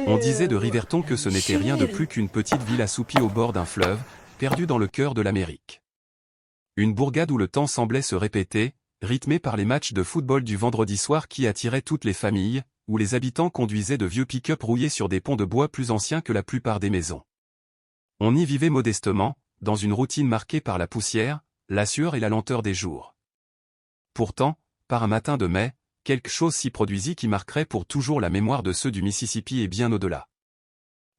On disait de Riverton que ce n'était rien de plus qu'une petite ville assoupie au bord d'un fleuve, perdue dans le cœur de l'Amérique. Une bourgade où le temps semblait se répéter, rythmé par les matchs de football du vendredi soir qui attiraient toutes les familles, où les habitants conduisaient de vieux pick-up rouillés sur des ponts de bois plus anciens que la plupart des maisons. On y vivait modestement, dans une routine marquée par la poussière, la sueur et la lenteur des jours. Pourtant, par un matin de mai, quelque chose s'y produisit qui marquerait pour toujours la mémoire de ceux du Mississippi et bien au-delà.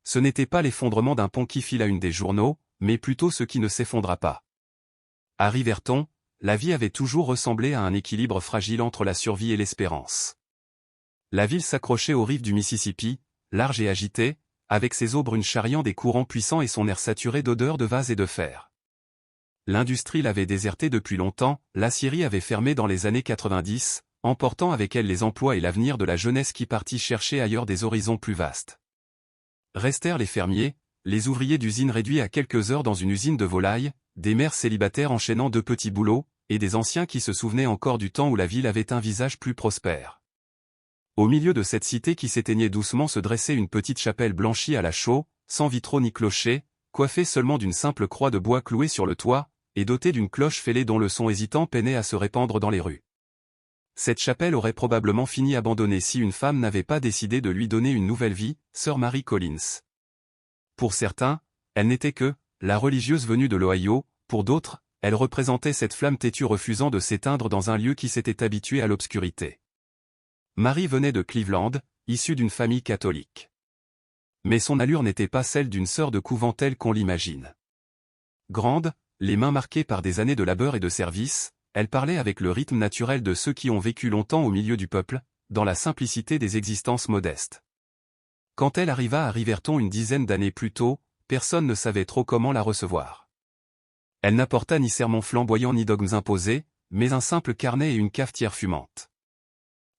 Ce n'était pas l'effondrement d'un pont qui fit la une des journaux, mais plutôt ce qui ne s'effondra pas. À Riverton, la vie avait toujours ressemblé à un équilibre fragile entre la survie et l'espérance. La ville s'accrochait aux rives du Mississippi, large et agitée, avec ses eaux brunes charriant des courants puissants et son air saturé d'odeurs de vase et de fer. L'industrie l'avait désertée depuis longtemps, l'aciérie avait fermé dans les années 90, emportant avec elle les emplois et l'avenir de la jeunesse qui partit chercher ailleurs des horizons plus vastes. Restèrent les fermiers, les ouvriers d'usine réduits à quelques heures dans une usine de volailles, des mères célibataires enchaînant deux petits boulots, et des anciens qui se souvenaient encore du temps où la ville avait un visage plus prospère. Au milieu de cette cité qui s'éteignait doucement se dressait une petite chapelle blanchie à la chaux, sans vitraux ni clocher, coiffée seulement d'une simple croix de bois clouée sur le toit, et dotée d'une cloche fêlée dont le son hésitant peinait à se répandre dans les rues. Cette chapelle aurait probablement fini abandonnée si une femme n'avait pas décidé de lui donner une nouvelle vie, sœur Mary Collins. Pour certains, elle n'était que la religieuse venue de l'Ohio, pour d'autres, elle représentait cette flamme têtue refusant de s'éteindre dans un lieu qui s'était habitué à l'obscurité. Mary venait de Cleveland, issue d'une famille catholique. Mais son allure n'était pas celle d'une sœur de couvent telle qu'on l'imagine. Grande, les mains marquées par des années de labeur et de service, elle parlait avec le rythme naturel de ceux qui ont vécu longtemps au milieu du peuple, dans la simplicité des existences modestes. Quand elle arriva à Riverton une dizaine d'années plus tôt, personne ne savait trop comment la recevoir. Elle n'apporta ni sermons flamboyants ni dogmes imposés, mais un simple carnet et une cafetière fumante.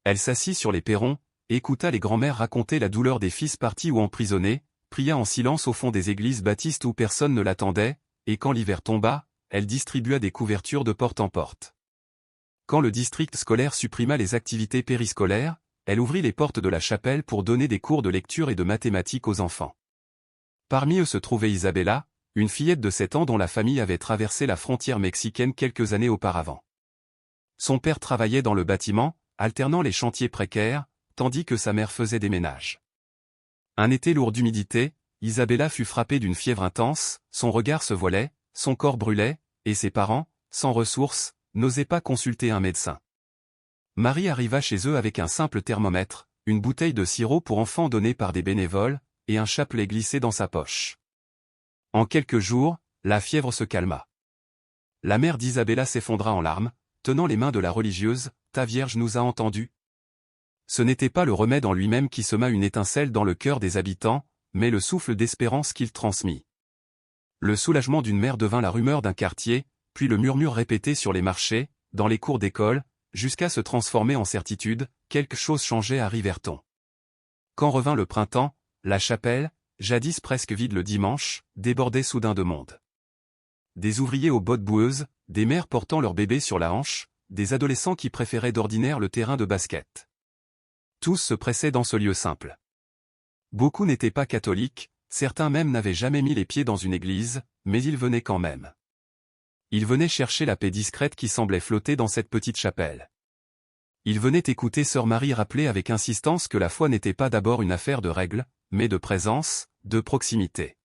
Elle s'assit sur les perrons, écouta les grands-mères raconter la douleur des fils partis ou emprisonnés, pria en silence au fond des églises baptistes où personne ne l'attendait, et quand l'hiver tomba, elle distribua des couvertures de porte en porte. Quand le district scolaire supprima les activités périscolaires, elle ouvrit les portes de la chapelle pour donner des cours de lecture et de mathématiques aux enfants. Parmi eux se trouvait Isabella, une fillette de 7 ans dont la famille avait traversé la frontière mexicaine quelques années auparavant. Son père travaillait dans le bâtiment, alternant les chantiers précaires, tandis que sa mère faisait des ménages. Un été lourd d'humidité, Isabella fut frappée d'une fièvre intense, son regard se voilait, son corps brûlait, et ses parents, sans ressources, n'osaient pas consulter un médecin. Marie arriva chez eux avec un simple thermomètre, une bouteille de sirop pour enfants donnée par des bénévoles, et un chapelet glissé dans sa poche. En quelques jours, la fièvre se calma. La mère d'Isabella s'effondra en larmes, tenant les mains de la religieuse, « Ta Vierge nous a entendus ». Ce n'était pas le remède en lui-même qui sema une étincelle dans le cœur des habitants, mais le souffle d'espérance qu'il transmit. Le soulagement d'une mère devint la rumeur d'un quartier, puis le murmure répété sur les marchés, dans les cours d'école, jusqu'à se transformer en certitude, quelque chose changeait à Riverton. Quand revint le printemps, la chapelle, jadis presque vide le dimanche, débordait soudain de monde. Des ouvriers aux bottes boueuses, des mères portant leurs bébés sur la hanche, des adolescents qui préféraient d'ordinaire le terrain de basket. Tous se pressaient dans ce lieu simple. Beaucoup n'étaient pas catholiques, certains même n'avaient jamais mis les pieds dans une église, mais ils venaient quand même. Ils venaient chercher la paix discrète qui semblait flotter dans cette petite chapelle. Ils venaient écouter sœur Marie rappeler avec insistance que la foi n'était pas d'abord une affaire de règles, mais de présence, de proximité.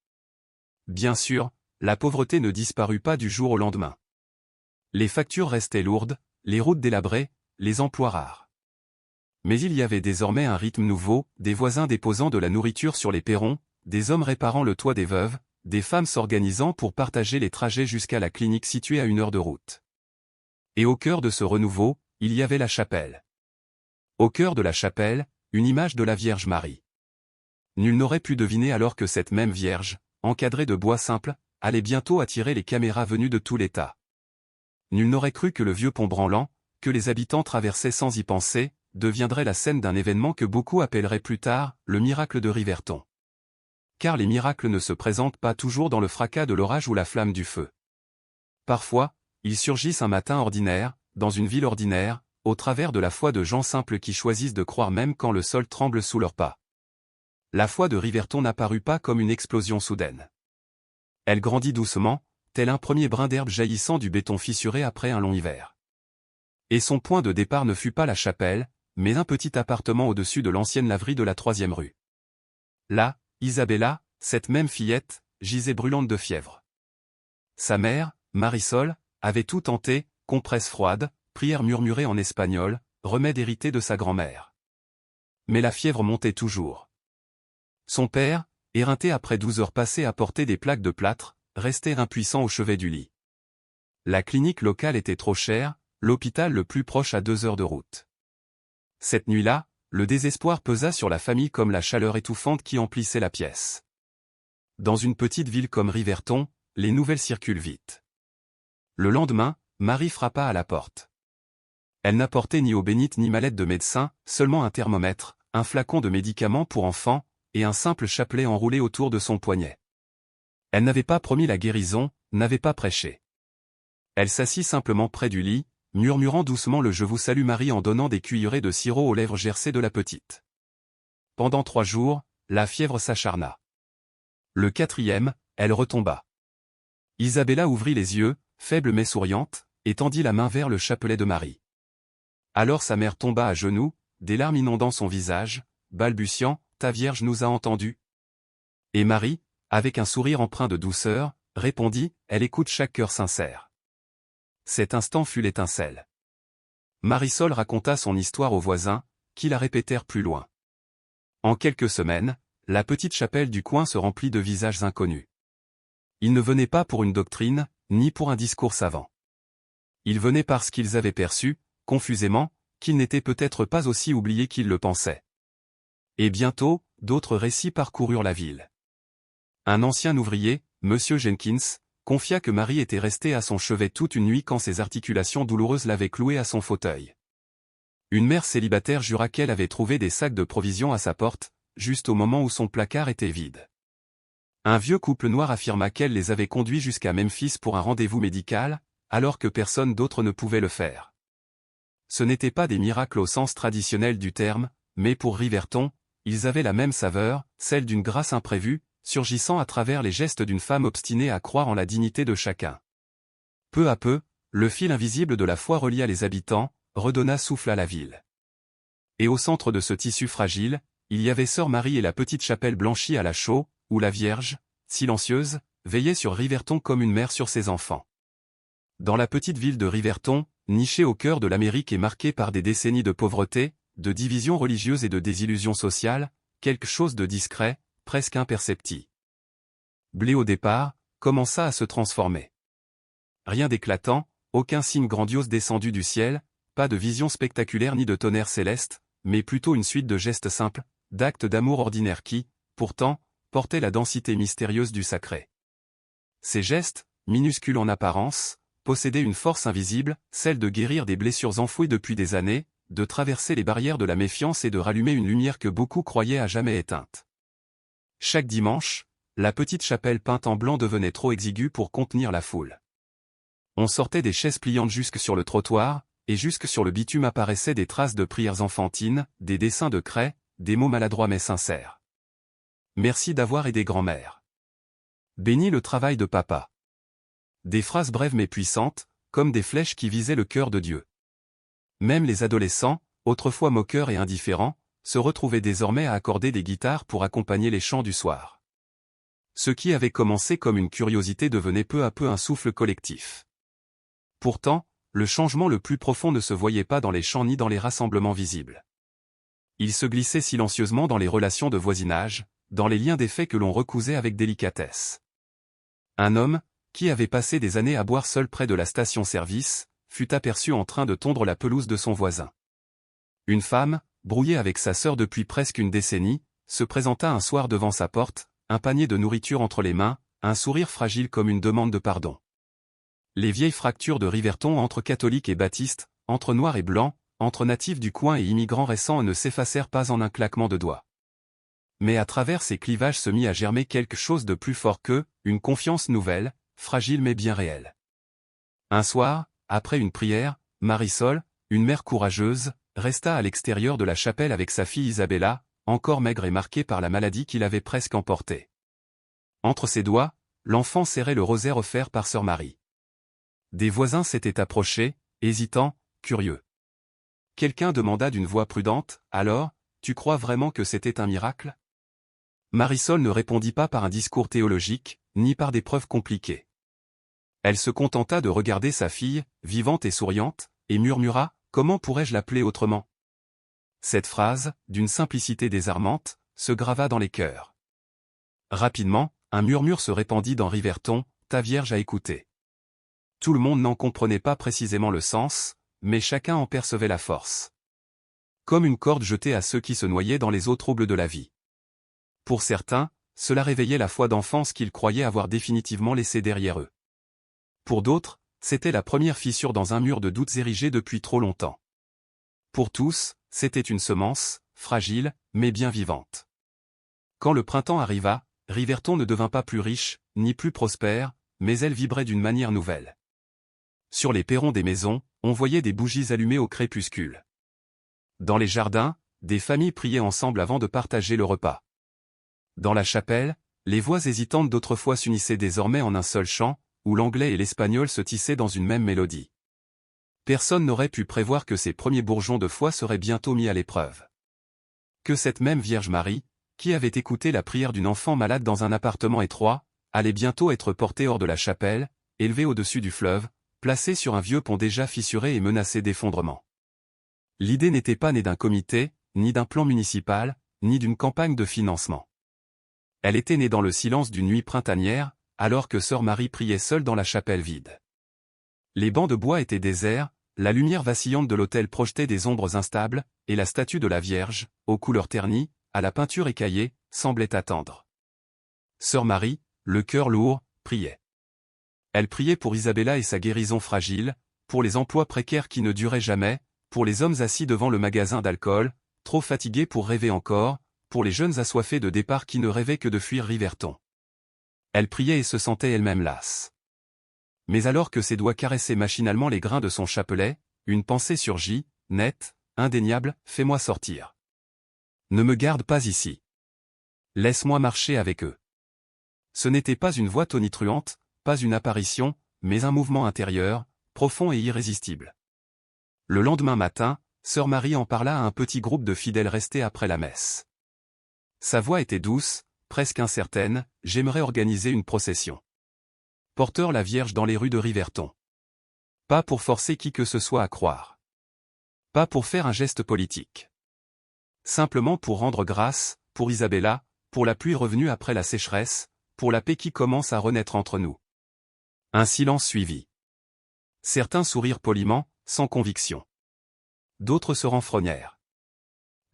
Bien sûr, la pauvreté ne disparut pas du jour au lendemain. Les factures restaient lourdes, les routes délabrées, les emplois rares. Mais il y avait désormais un rythme nouveau, des voisins déposant de la nourriture sur les perrons, des hommes réparant le toit des veuves, des femmes s'organisant pour partager les trajets jusqu'à la clinique située à 1 heure de route. Et au cœur de ce renouveau, il y avait la chapelle. Au cœur de la chapelle, une image de la Vierge Marie. Nul n'aurait pu deviner alors que cette même Vierge, encadrée de bois simple, allait bientôt attirer les caméras venues de tout l'État. Nul n'aurait cru que le vieux pont branlant, que les habitants traversaient sans y penser, deviendrait la scène d'un événement que beaucoup appelleraient plus tard, le miracle de Riverton. Car les miracles ne se présentent pas toujours dans le fracas de l'orage ou la flamme du feu. Parfois, ils surgissent un matin ordinaire, dans une ville ordinaire, au travers de la foi de gens simples qui choisissent de croire même quand le sol tremble sous leurs pas. La foi de Riverton n'apparut pas comme une explosion soudaine. Elle grandit doucement, tel un premier brin d'herbe jaillissant du béton fissuré après un long hiver. Et son point de départ ne fut pas la chapelle, mais un petit appartement au-dessus de l'ancienne laverie de la 3e rue. Là, Isabella, cette même fillette, gisait brûlante de fièvre. Sa mère, Marisol, avait tout tenté, compresse froide, prière murmurée en espagnol, remède hérité de sa grand-mère. Mais la fièvre montait toujours. Son père, éreinté après 12 heures passées à porter des plaques de plâtre, restait impuissant au chevet du lit. La clinique locale était trop chère, l'hôpital le plus proche à 2 heures de route. Cette nuit-là, le désespoir pesa sur la famille comme la chaleur étouffante qui emplissait la pièce. Dans une petite ville comme Riverton, les nouvelles circulent vite. Le lendemain, Marie frappa à la porte. Elle n'apportait ni eau bénite ni mallette de médecin, seulement un thermomètre, un flacon de médicaments pour enfants, et un simple chapelet enroulé autour de son poignet. Elle n'avait pas promis la guérison, n'avait pas prêché. Elle s'assit simplement près du lit, murmurant doucement le « Je vous salue Marie » en donnant des cuillerées de sirop aux lèvres gercées de la petite. Pendant 3 jours, la fièvre s'acharna. Le 4e, elle retomba. Isabella ouvrit les yeux, faible mais souriante, et tendit la main vers le chapelet de Marie. Alors sa mère tomba à genoux, des larmes inondant son visage, balbutiant « Ta Vierge nous a entendus ». Et Marie, avec un sourire empreint de douceur, répondit « Elle écoute chaque cœur sincère ». Cet instant fut l'étincelle. Marisol raconta son histoire aux voisins, qui la répétèrent plus loin. En quelques semaines, la petite chapelle du coin se remplit de visages inconnus. Ils ne venaient pas pour une doctrine, ni pour un discours savant. Ils venaient parce qu'ils avaient perçu, confusément, qu'ils n'étaient peut-être pas aussi oubliés qu'ils le pensaient. Et bientôt, d'autres récits parcoururent la ville. Un ancien ouvrier, Monsieur Jenkins, confia que Marie était restée à son chevet toute une nuit quand ses articulations douloureuses l'avaient clouée à son fauteuil. Une mère célibataire jura qu'elle avait trouvé des sacs de provisions à sa porte, juste au moment où son placard était vide. Un vieux couple noir affirma qu'elle les avait conduits jusqu'à Memphis pour un rendez-vous médical, alors que personne d'autre ne pouvait le faire. Ce n'étaient pas des miracles au sens traditionnel du terme, mais pour Riverton, ils avaient la même saveur, celle d'une grâce imprévue, surgissant à travers les gestes d'une femme obstinée à croire en la dignité de chacun. Peu à peu, le fil invisible de la foi relia les habitants, redonna souffle à la ville. Et au centre de ce tissu fragile, il y avait Sœur Marie et la petite chapelle blanchie à la chaux, où la Vierge, silencieuse, veillait sur Riverton comme une mère sur ses enfants. Dans la petite ville de Riverton, nichée au cœur de l'Amérique et marquée par des décennies de pauvreté, de divisions religieuses et de désillusions sociales, quelque chose de discret, presque imperceptible. Blé au départ, commença à se transformer. Rien d'éclatant, aucun signe grandiose descendu du ciel, pas de vision spectaculaire ni de tonnerre céleste, mais plutôt une suite de gestes simples, d'actes d'amour ordinaires qui, pourtant, portaient la densité mystérieuse du sacré. Ces gestes, minuscules en apparence, possédaient une force invisible, celle de guérir des blessures enfouies depuis des années, de traverser les barrières de la méfiance et de rallumer une lumière que beaucoup croyaient à jamais éteinte. Chaque dimanche, la petite chapelle peinte en blanc devenait trop exiguë pour contenir la foule. On sortait des chaises pliantes jusque sur le trottoir, et jusque sur le bitume apparaissaient des traces de prières enfantines, des dessins de craie, des mots maladroits mais sincères. Merci d'avoir aidé grand-mère. Bénis le travail de papa. Des phrases brèves mais puissantes, comme des flèches qui visaient le cœur de Dieu. Même les adolescents, autrefois moqueurs et indifférents, se retrouvaient désormais à accorder des guitares pour accompagner les chants du soir. Ce qui avait commencé comme une curiosité devenait peu à peu un souffle collectif. Pourtant, le changement le plus profond ne se voyait pas dans les chants ni dans les rassemblements visibles. Il se glissait silencieusement dans les relations de voisinage, dans les liens d'effet que l'on recousait avec délicatesse. Un homme, qui avait passé des années à boire seul près de la station-service, fut aperçu en train de tondre la pelouse de son voisin. Une femme, brouillée avec sa sœur depuis presque une décennie, se présenta un soir devant sa porte, un panier de nourriture entre les mains, un sourire fragile comme une demande de pardon. Les vieilles fractures de Riverton entre catholiques et baptistes, entre noirs et blancs, entre natifs du coin et immigrants récents ne s'effacèrent pas en un claquement de doigts. Mais à travers ces clivages se mit à germer quelque chose de plus fort qu'eux, une confiance nouvelle, fragile mais bien réelle. Un soir, après une prière, Marisol, une mère courageuse, resta à l'extérieur de la chapelle avec sa fille Isabella, encore maigre et marqué par la maladie qui l'avait presque emporté. Entre ses doigts, l'enfant serrait le rosaire offert par sœur Marie. Des voisins s'étaient approchés, hésitants, curieux. Quelqu'un demanda d'une voix prudente, « Alors, tu crois vraiment que c'était un miracle ?» Marisol ne répondit pas par un discours théologique, ni par des preuves compliquées. Elle se contenta de regarder sa fille, vivante et souriante, et murmura, « Comment pourrais-je l'appeler autrement ?» Cette phrase, d'une simplicité désarmante, se grava dans les cœurs. Rapidement, un murmure se répandit dans Riverton, « Ta Vierge a écouté. » Tout le monde n'en comprenait pas précisément le sens, mais chacun en percevait la force. Comme une corde jetée à ceux qui se noyaient dans les eaux troubles de la vie. Pour certains, cela réveillait la foi d'enfance qu'ils croyaient avoir définitivement laissée derrière eux. Pour d'autres, c'était la première fissure dans un mur de doutes érigé depuis trop longtemps. Pour tous, c'était une semence, fragile, mais bien vivante. Quand le printemps arriva, Riverton ne devint pas plus riche, ni plus prospère, mais elle vibrait d'une manière nouvelle. Sur les perrons des maisons, on voyait des bougies allumées au crépuscule. Dans les jardins, des familles priaient ensemble avant de partager le repas. Dans la chapelle, les voix hésitantes d'autrefois s'unissaient désormais en un seul chant, où l'anglais et l'espagnol se tissaient dans une même mélodie. Personne n'aurait pu prévoir que ces premiers bourgeons de foi seraient bientôt mis à l'épreuve. Que cette même Vierge Marie, qui avait écouté la prière d'une enfant malade dans un appartement étroit, allait bientôt être portée hors de la chapelle, élevée au-dessus du fleuve, placée sur un vieux pont déjà fissuré et menacé d'effondrement. L'idée n'était pas née d'un comité, ni d'un plan municipal, ni d'une campagne de financement. Elle était née dans le silence d'une nuit printanière, alors que sœur Marie priait seule dans la chapelle vide. Les bancs de bois étaient déserts, la lumière vacillante de l'autel projetait des ombres instables, et la statue de la Vierge, aux couleurs ternies, à la peinture écaillée, semblait attendre. Sœur Marie, le cœur lourd, priait. Elle priait pour Isabella et sa guérison fragile, pour les emplois précaires qui ne duraient jamais, pour les hommes assis devant le magasin d'alcool, trop fatigués pour rêver encore, pour les jeunes assoiffés de départ qui ne rêvaient que de fuir Riverton. Elle priait et se sentait elle-même lasse. Mais alors que ses doigts caressaient machinalement les grains de son chapelet, une pensée surgit, nette, indéniable, « Fais-moi sortir. Ne me garde pas ici. Laisse-moi marcher avec eux. » Ce n'était pas une voix tonitruante, pas une apparition, mais un mouvement intérieur, profond et irrésistible. Le lendemain matin, sœur Marie en parla à un petit groupe de fidèles restés après la messe. Sa voix était douce, presque incertaine, « J'aimerais organiser une procession. Porteur la Vierge dans les rues de Riverton. Pas pour forcer qui que ce soit à croire. Pas pour faire un geste politique. Simplement pour rendre grâce, pour Isabella, pour la pluie revenue après la sécheresse, pour la paix qui commence à renaître entre nous. » Un silence suivit. Certains sourirent poliment, sans conviction. D'autres se renfrognèrent.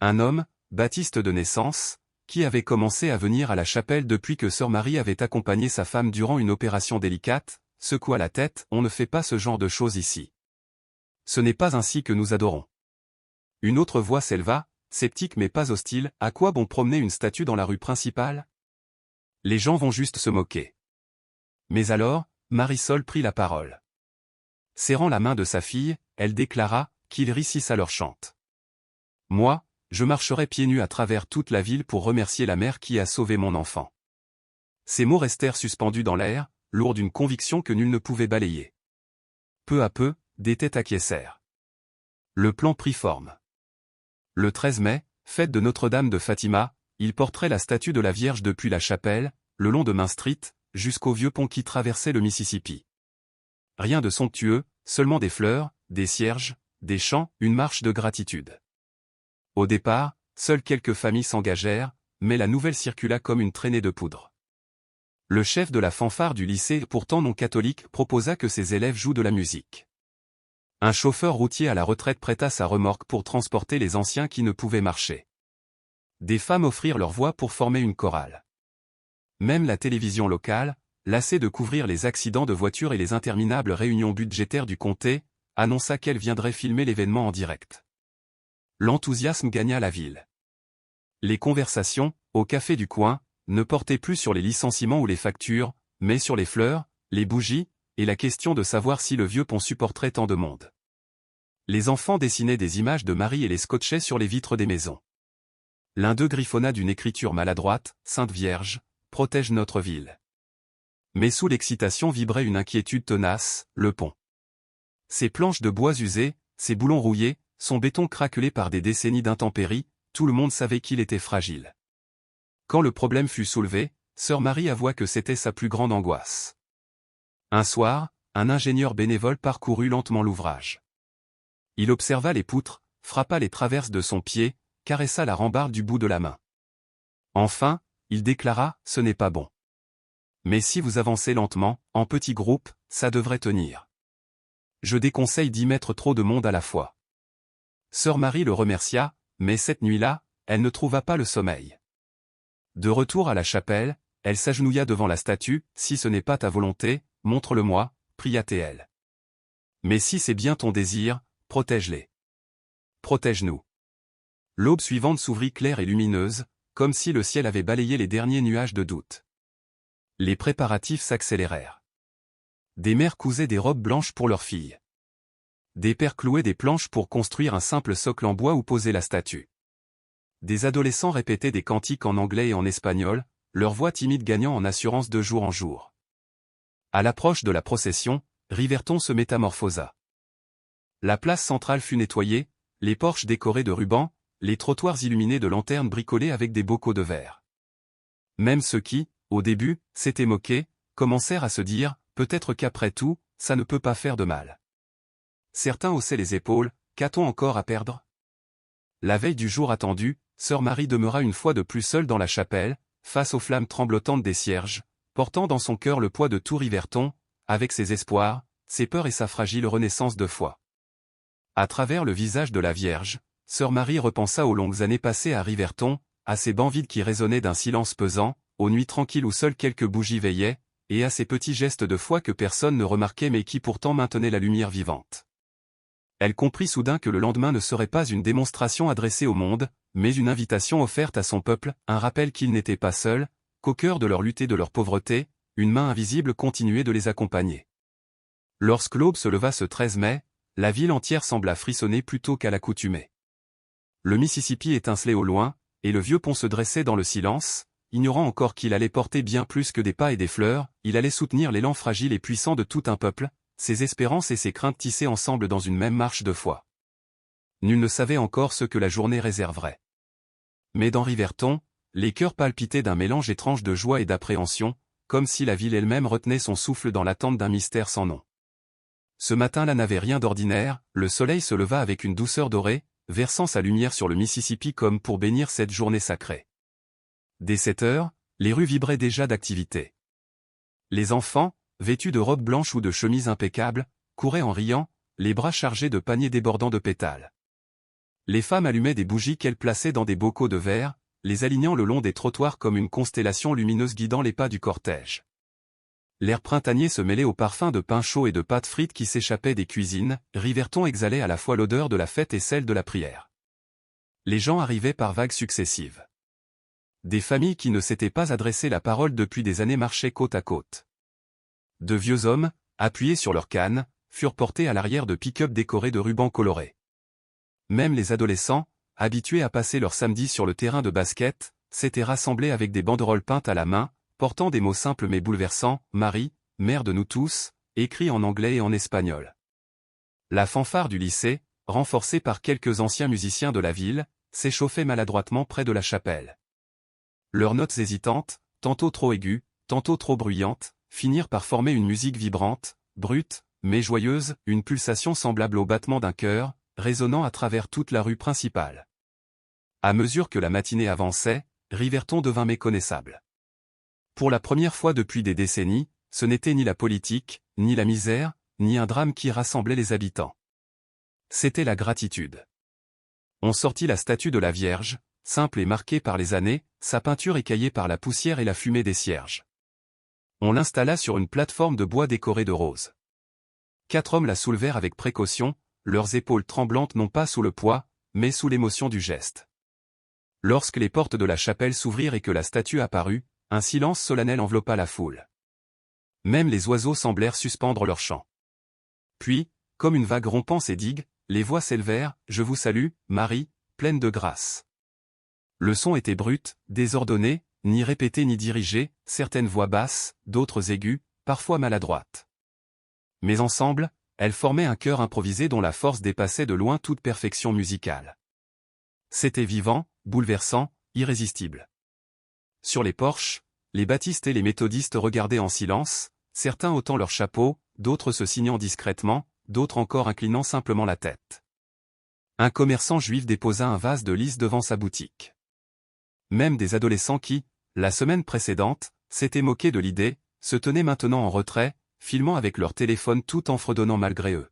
Un homme, Baptiste de naissance, qui avait commencé à venir à la chapelle depuis que sœur Marie avait accompagné sa femme durant une opération délicate, secoua la tête, « On ne fait pas ce genre de choses ici. Ce n'est pas ainsi que nous adorons. » Une autre voix s'éleva, sceptique mais pas hostile, « À quoi bon promener une statue dans la rue principale? Les gens vont juste se moquer. » Mais alors, Marisol prit la parole. Serrant la main de sa fille, elle déclara, « Qu'ils réussissent à leur chante. Moi, je marcherai pieds nus à travers toute la ville pour remercier la mère qui a sauvé mon enfant. » Ces mots restèrent suspendus dans l'air, lourds d'une conviction que nul ne pouvait balayer. Peu à peu, des têtes acquiescèrent. Le plan prit forme. Le 13 mai, fête de Notre-Dame de Fatima, il porterait la statue de la Vierge depuis la chapelle, le long de Main Street, jusqu'au vieux pont qui traversait le Mississippi. Rien de somptueux, seulement des fleurs, des cierges, des chants, une marche de gratitude. Au départ, seules quelques familles s'engagèrent, mais la nouvelle circula comme une traînée de poudre. Le chef de la fanfare du lycée, pourtant non catholique, proposa que ses élèves jouent de la musique. Un chauffeur routier à la retraite prêta sa remorque pour transporter les anciens qui ne pouvaient marcher. Des femmes offrirent leur voix pour former une chorale. Même la télévision locale, lassée de couvrir les accidents de voitures et les interminables réunions budgétaires du comté, annonça qu'elle viendrait filmer l'événement en direct. L'enthousiasme gagna la ville. Les conversations, au café du coin, ne portaient plus sur les licenciements ou les factures, mais sur les fleurs, les bougies, et la question de savoir si le vieux pont supporterait tant de monde. Les enfants dessinaient des images de Marie et les scotchaient sur les vitres des maisons. L'un d'eux griffonna d'une écriture maladroite, « Sainte Vierge, protège notre ville ». Mais sous l'excitation vibrait une inquiétude tenace, le pont. Ses planches de bois usées, ses boulons rouillés, son béton craquelé par des décennies d'intempéries, tout le monde savait qu'il était fragile. Quand le problème fut soulevé, sœur Marie avoua que c'était sa plus grande angoisse. Un soir, un ingénieur bénévole parcourut lentement l'ouvrage. Il observa les poutres, frappa les traverses de son pied, caressa la rambarde du bout de la main. Enfin, il déclara, « Ce n'est pas bon. Mais si vous avancez lentement, en petits groupes, ça devrait tenir. Je déconseille d'y mettre trop de monde à la fois. » Sœur Marie le remercia, mais cette nuit-là, elle ne trouva pas le sommeil. De retour à la chapelle, elle s'agenouilla devant la statue, « Si ce n'est pas ta volonté, montre-le-moi, pria-t-elle. Mais si c'est bien ton désir, protège-les. Protège-nous. » L'aube suivante s'ouvrit claire et lumineuse, comme si le ciel avait balayé les derniers nuages de doute. Les préparatifs s'accélérèrent. Des mères cousaient des robes blanches pour leurs filles. Des pères clouaient des planches pour construire un simple socle en bois où poser la statue. Des adolescents répétaient des cantiques en anglais et en espagnol, leur voix timide gagnant en assurance de jour en jour. À l'approche de la procession, Riverton se métamorphosa. La place centrale fut nettoyée, les porches décorés de rubans, les trottoirs illuminés de lanternes bricolées avec des bocaux de verre. Même ceux qui, au début, s'étaient moqués, commencèrent à se dire, peut-être qu'après tout, ça ne peut pas faire de mal. Certains haussaient les épaules, qu'a-t-on encore à perdre? La veille du jour attendu, sœur Marie demeura une fois de plus seule dans la chapelle, face aux flammes tremblotantes des cierges, portant dans son cœur le poids de tout Riverton, avec ses espoirs, ses peurs et sa fragile renaissance de foi. À travers le visage de la Vierge, sœur Marie repensa aux longues années passées à Riverton, à ces bancs vides qui résonnaient d'un silence pesant, aux nuits tranquilles où seules quelques bougies veillaient, et à ces petits gestes de foi que personne ne remarquait mais qui pourtant maintenaient la lumière vivante. Elle comprit soudain que le lendemain ne serait pas une démonstration adressée au monde, mais une invitation offerte à son peuple, un rappel qu'ils n'étaient pas seuls, qu'au cœur de leur lutte et de leur pauvreté, une main invisible continuait de les accompagner. Lorsque l'aube se leva ce 13 mai, la ville entière sembla frissonner plutôt qu'à l'accoutumée. Le Mississippi étincelait au loin, et le vieux pont se dressait dans le silence, ignorant encore qu'il allait porter bien plus que des pas et des fleurs, il allait soutenir l'élan fragile et puissant de tout un peuple, ses espérances et ses craintes tissées ensemble dans une même marche de foi. Nul ne savait encore ce que la journée réserverait. Mais dans Riverton, les cœurs palpitaient d'un mélange étrange de joie et d'appréhension, comme si la ville elle-même retenait son souffle dans l'attente d'un mystère sans nom. Ce matin-là n'avait rien d'ordinaire, le soleil se leva avec une douceur dorée, versant sa lumière sur le Mississippi comme pour bénir cette journée sacrée. Dès 7 heures, les rues vibraient déjà d'activité. Les enfants, vêtus de robes blanches ou de chemises impeccables, couraient en riant, les bras chargés de paniers débordant de pétales. Les femmes allumaient des bougies qu'elles plaçaient dans des bocaux de verre, les alignant le long des trottoirs comme une constellation lumineuse guidant les pas du cortège. L'air printanier se mêlait au parfum de pain chaud et de pâtes frites qui s'échappaient des cuisines, Riverton exhalait à la fois l'odeur de la fête et celle de la prière. Les gens arrivaient par vagues successives. Des familles qui ne s'étaient pas adressé la parole depuis des années marchaient côte à côte. De vieux hommes, appuyés sur leurs cannes, furent portés à l'arrière de pick-up décorés de rubans colorés. Même les adolescents, habitués à passer leur samedi sur le terrain de basket, s'étaient rassemblés avec des banderoles peintes à la main, portant des mots simples mais bouleversants, « Marie, mère de nous tous », écrits en anglais et en espagnol. La fanfare du lycée, renforcée par quelques anciens musiciens de la ville, s'échauffait maladroitement près de la chapelle. Leurs notes hésitantes, tantôt trop aiguës, tantôt trop bruyantes, finirent par former une musique vibrante, brute, mais joyeuse, une pulsation semblable au battement d'un cœur, résonnant à travers toute la rue principale. À mesure que la matinée avançait, Riverton devint méconnaissable. Pour la première fois depuis des décennies, ce n'était ni la politique, ni la misère, ni un drame qui rassemblait les habitants. C'était la gratitude. On sortit la statue de la Vierge, simple et marquée par les années, sa peinture écaillée par la poussière et la fumée des cierges. On l'installa sur une plateforme de bois décorée de roses. 4 hommes la soulevèrent avec précaution, leurs épaules tremblantes non pas sous le poids, mais sous l'émotion du geste. Lorsque les portes de la chapelle s'ouvrirent et que la statue apparut, un silence solennel enveloppa la foule. Même les oiseaux semblèrent suspendre leur chant. Puis, comme une vague rompant ses digues, les voix s'élevèrent, « Je vous salue, Marie, pleine de grâce. » Le son était brut, désordonné, ni répété ni dirigé, certaines voix basses, d'autres aiguës, parfois maladroites. Mais ensemble, elles formaient un chœur improvisé dont la force dépassait de loin toute perfection musicale. C'était vivant, bouleversant, irrésistible. Sur les porches, les baptistes et les méthodistes regardaient en silence, certains ôtant leurs chapeaux, d'autres se signant discrètement, d'autres encore inclinant simplement la tête. Un commerçant juif déposa un vase de lys devant sa boutique. Même des adolescents qui, la semaine précédente, s'étaient moqués de l'idée, se tenaient maintenant en retrait, filmant avec leur téléphone tout en fredonnant malgré eux.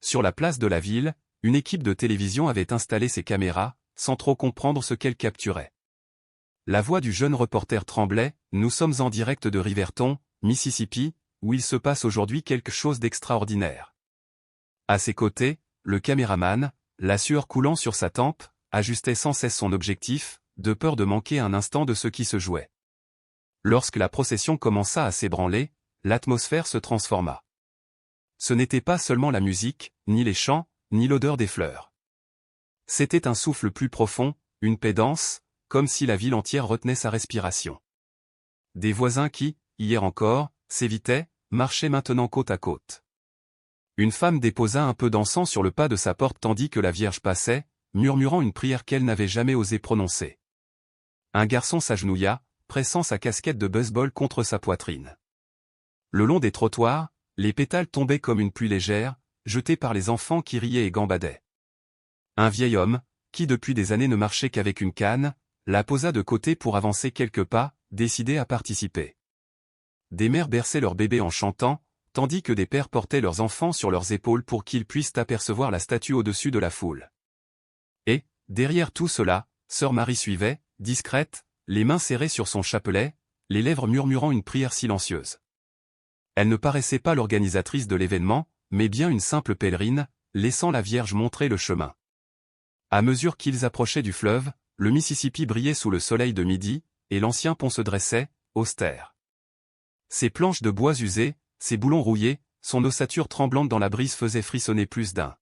Sur la place de la ville, une équipe de télévision avait installé ses caméras, sans trop comprendre ce qu'elles capturaient. La voix du jeune reporter tremblait, « Nous sommes en direct de Riverton, Mississippi, où il se passe aujourd'hui quelque chose d'extraordinaire. » À ses côtés, le caméraman, la sueur coulant sur sa tempe, ajustait sans cesse son objectif, de peur de manquer un instant de ce qui se jouait. Lorsque la procession commença à s'ébranler, l'atmosphère se transforma. Ce n'était pas seulement la musique, ni les chants, ni l'odeur des fleurs. C'était un souffle plus profond, une paix dense, comme si la ville entière retenait sa respiration. Des voisins qui, hier encore, s'évitaient, marchaient maintenant côte à côte. Une femme déposa un peu d'encens sur le pas de sa porte tandis que la Vierge passait, murmurant une prière qu'elle n'avait jamais osé prononcer. Un garçon s'agenouilla, pressant sa casquette de baseball contre sa poitrine. Le long des trottoirs, les pétales tombaient comme une pluie légère, jetés par les enfants qui riaient et gambadaient. Un vieil homme, qui depuis des années ne marchait qu'avec une canne, la posa de côté pour avancer quelques pas, décidé à participer. Des mères berçaient leurs bébés en chantant, tandis que des pères portaient leurs enfants sur leurs épaules pour qu'ils puissent apercevoir la statue au-dessus de la foule. Et, derrière tout cela, sœur Marie suivait, discrète, les mains serrées sur son chapelet, les lèvres murmurant une prière silencieuse. Elle ne paraissait pas l'organisatrice de l'événement, mais bien une simple pèlerine, laissant la Vierge montrer le chemin. À mesure qu'ils approchaient du fleuve, le Mississippi brillait sous le soleil de midi, et l'ancien pont se dressait, austère. Ses planches de bois usées, ses boulons rouillés, son ossature tremblante dans la brise faisaient frissonner plus d'un.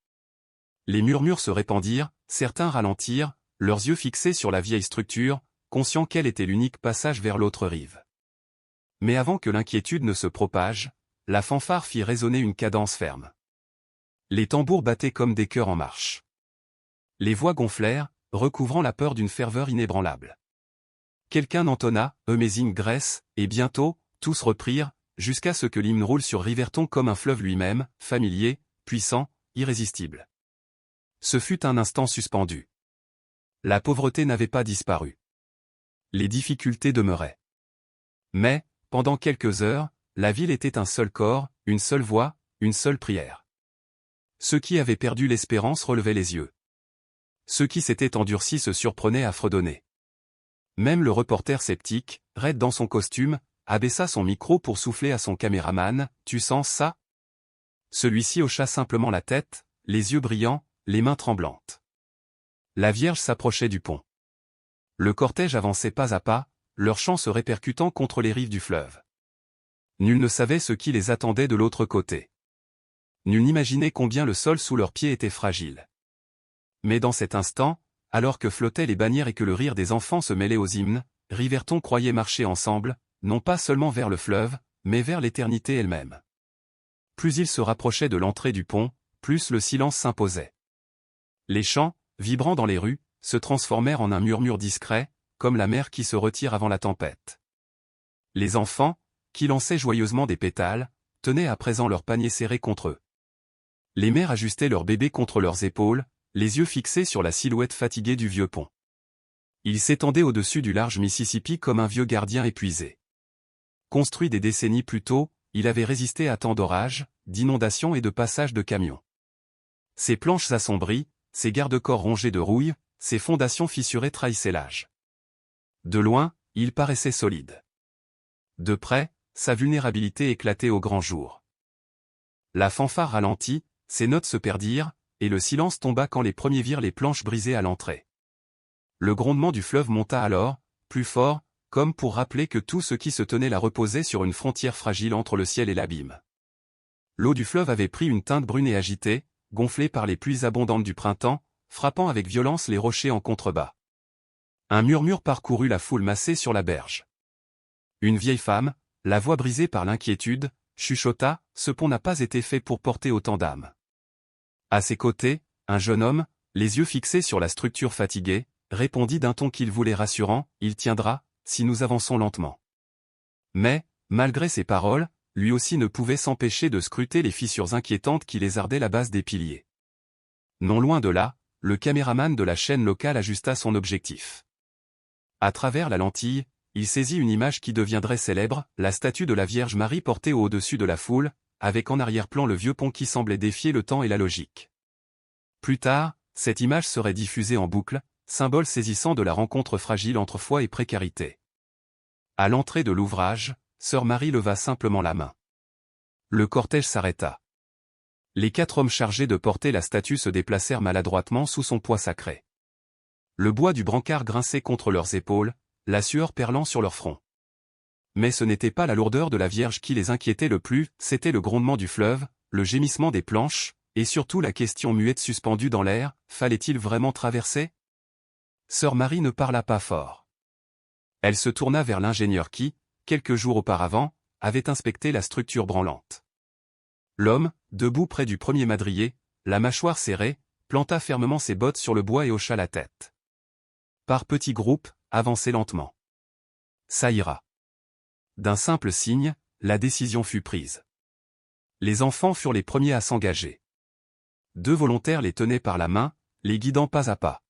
Les murmures se répandirent, certains ralentirent, leurs yeux fixés sur la vieille structure, conscients qu'elle était l'unique passage vers l'autre rive. Mais avant que l'inquiétude ne se propage, la fanfare fit résonner une cadence ferme. Les tambours battaient comme des chœurs en marche. Les voix gonflèrent, recouvrant la peur d'une ferveur inébranlable. Quelqu'un entonna « Amazing Grace » et bientôt, tous reprirent, jusqu'à ce que l'hymne roule sur Riverton comme un fleuve lui-même, familier, puissant, irrésistible. Ce fut un instant suspendu. La pauvreté n'avait pas disparu. Les difficultés demeuraient. Mais, pendant quelques heures, la ville était un seul corps, une seule voix, une seule prière. Ceux qui avaient perdu l'espérance relevaient les yeux. Ceux qui s'étaient endurcis se surprenaient à fredonner. Même le reporter sceptique, raide dans son costume, abaissa son micro pour souffler à son caméraman, « Tu sens ça ?» Celui-ci hocha simplement la tête, les yeux brillants, les mains tremblantes. La Vierge s'approchait du pont. Le cortège avançait pas à pas, leurs chants se répercutant contre les rives du fleuve. Nul ne savait ce qui les attendait de l'autre côté. Nul n'imaginait combien le sol sous leurs pieds était fragile. Mais dans cet instant, alors que flottaient les bannières et que le rire des enfants se mêlait aux hymnes, Riverton croyait marcher ensemble, non pas seulement vers le fleuve, mais vers l'éternité elle-même. Plus ils se rapprochaient de l'entrée du pont, plus le silence s'imposait. Les chants, vibrant dans les rues, se transformèrent en un murmure discret, comme la mer qui se retire avant la tempête. Les enfants, qui lançaient joyeusement des pétales, tenaient à présent leurs paniers serrés contre eux. Les mères ajustaient leurs bébés contre leurs épaules, les yeux fixés sur la silhouette fatiguée du vieux pont. Il s'étendait au-dessus du large Mississippi comme un vieux gardien épuisé. Construit des décennies plus tôt, il avait résisté à tant d'orages, d'inondations et de passages de camions. Ses planches assombries, ses garde-corps rongés de rouille, ses fondations fissurées trahissaient l'âge. De loin, il paraissait solide. De près, sa vulnérabilité éclatait au grand jour. La fanfare ralentit, ses notes se perdirent, et le silence tomba quand les premiers virent les planches brisées à l'entrée. Le grondement du fleuve monta alors, plus fort, comme pour rappeler que tout ce qui se tenait là reposait sur une frontière fragile entre le ciel et l'abîme. L'eau du fleuve avait pris une teinte brune et agitée, gonflée par les pluies abondantes du printemps, frappant avec violence les rochers en contrebas. Un murmure parcourut la foule massée sur la berge. Une vieille femme, la voix brisée par l'inquiétude, chuchota, « Ce pont n'a pas été fait pour porter autant d'âmes. » À ses côtés, un jeune homme, les yeux fixés sur la structure fatiguée, répondit d'un ton qu'il voulait rassurant, « Il tiendra, si nous avançons lentement. » Mais, malgré ces paroles, lui aussi ne pouvait s'empêcher de scruter les fissures inquiétantes qui lézardaient la base des piliers. Non loin de là, le caméraman de la chaîne locale ajusta son objectif. À travers la lentille, il saisit une image qui deviendrait célèbre, la statue de la Vierge Marie portée au-dessus de la foule, avec en arrière-plan le vieux pont qui semblait défier le temps et la logique. Plus tard, cette image serait diffusée en boucle, symbole saisissant de la rencontre fragile entre foi et précarité. À l'entrée de l'ouvrage, sœur Marie leva simplement la main. Le cortège s'arrêta. Les 4 hommes chargés de porter la statue se déplacèrent maladroitement sous son poids sacré. Le bois du brancard grinçait contre leurs épaules, la sueur perlant sur leur front. Mais ce n'était pas la lourdeur de la Vierge qui les inquiétait le plus, c'était le grondement du fleuve, le gémissement des planches, et surtout la question muette suspendue dans l'air, fallait-il vraiment traverser? Sœur Marie ne parla pas fort. Elle se tourna vers l'ingénieur qui, quelques jours auparavant, avait inspecté la structure branlante. L'homme, debout près du premier madrier, la mâchoire serrée, planta fermement ses bottes sur le bois et hocha la tête. Par petits groupes, avancez lentement. Ça ira. D'un simple signe, la décision fut prise. Les enfants furent les premiers à s'engager. 2 volontaires les tenaient par la main, les guidant pas à pas.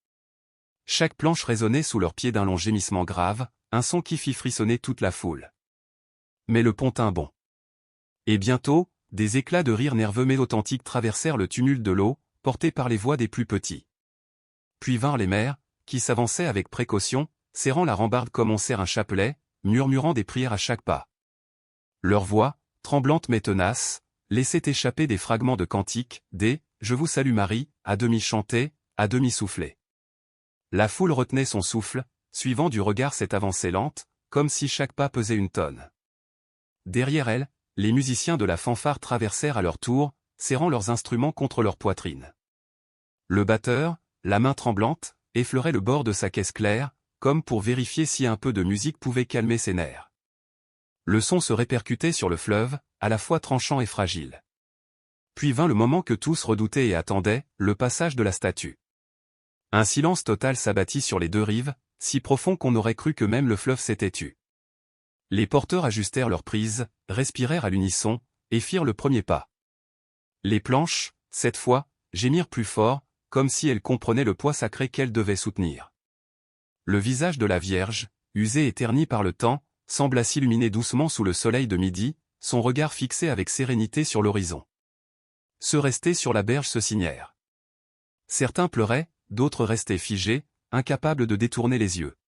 Chaque planche résonnait sous leurs pieds d'un long gémissement grave, un son qui fit frissonner toute la foule. Mais le pont tint bon. Et bientôt, des éclats de rire nerveux mais authentiques traversèrent le tumulte de l'eau, portés par les voix des plus petits. Puis vinrent les mères, qui s'avançaient avec précaution, serrant la rambarde comme on serre un chapelet, murmurant des prières à chaque pas. Leur voix, tremblante mais tenace, laissait échapper des fragments de cantiques, des « Je vous salue Marie », à demi chantés, à demi soufflés. La foule retenait son souffle, suivant du regard cette avancée lente, comme si chaque pas pesait une tonne. Derrière elle, les musiciens de la fanfare traversèrent à leur tour, serrant leurs instruments contre leur poitrine. Le batteur, la main tremblante, effleurait le bord de sa caisse claire, comme pour vérifier si un peu de musique pouvait calmer ses nerfs. Le son se répercutait sur le fleuve, à la fois tranchant et fragile. Puis vint le moment que tous redoutaient et attendaient, le passage de la statue. Un silence total s'abattit sur les 2 rives, si profond qu'on aurait cru que même le fleuve s'était tu. Les porteurs ajustèrent leurs prises, respirèrent à l'unisson, et firent le premier pas. Les planches, cette fois, gémirent plus fort, comme si elles comprenaient le poids sacré qu'elles devaient soutenir. Le visage de la Vierge, usé et terni par le temps, sembla s'illuminer doucement sous le soleil de midi, son regard fixé avec sérénité sur l'horizon. Ceux restés sur la berge se signèrent. Certains pleuraient, d'autres restaient figés, incapables de détourner les yeux.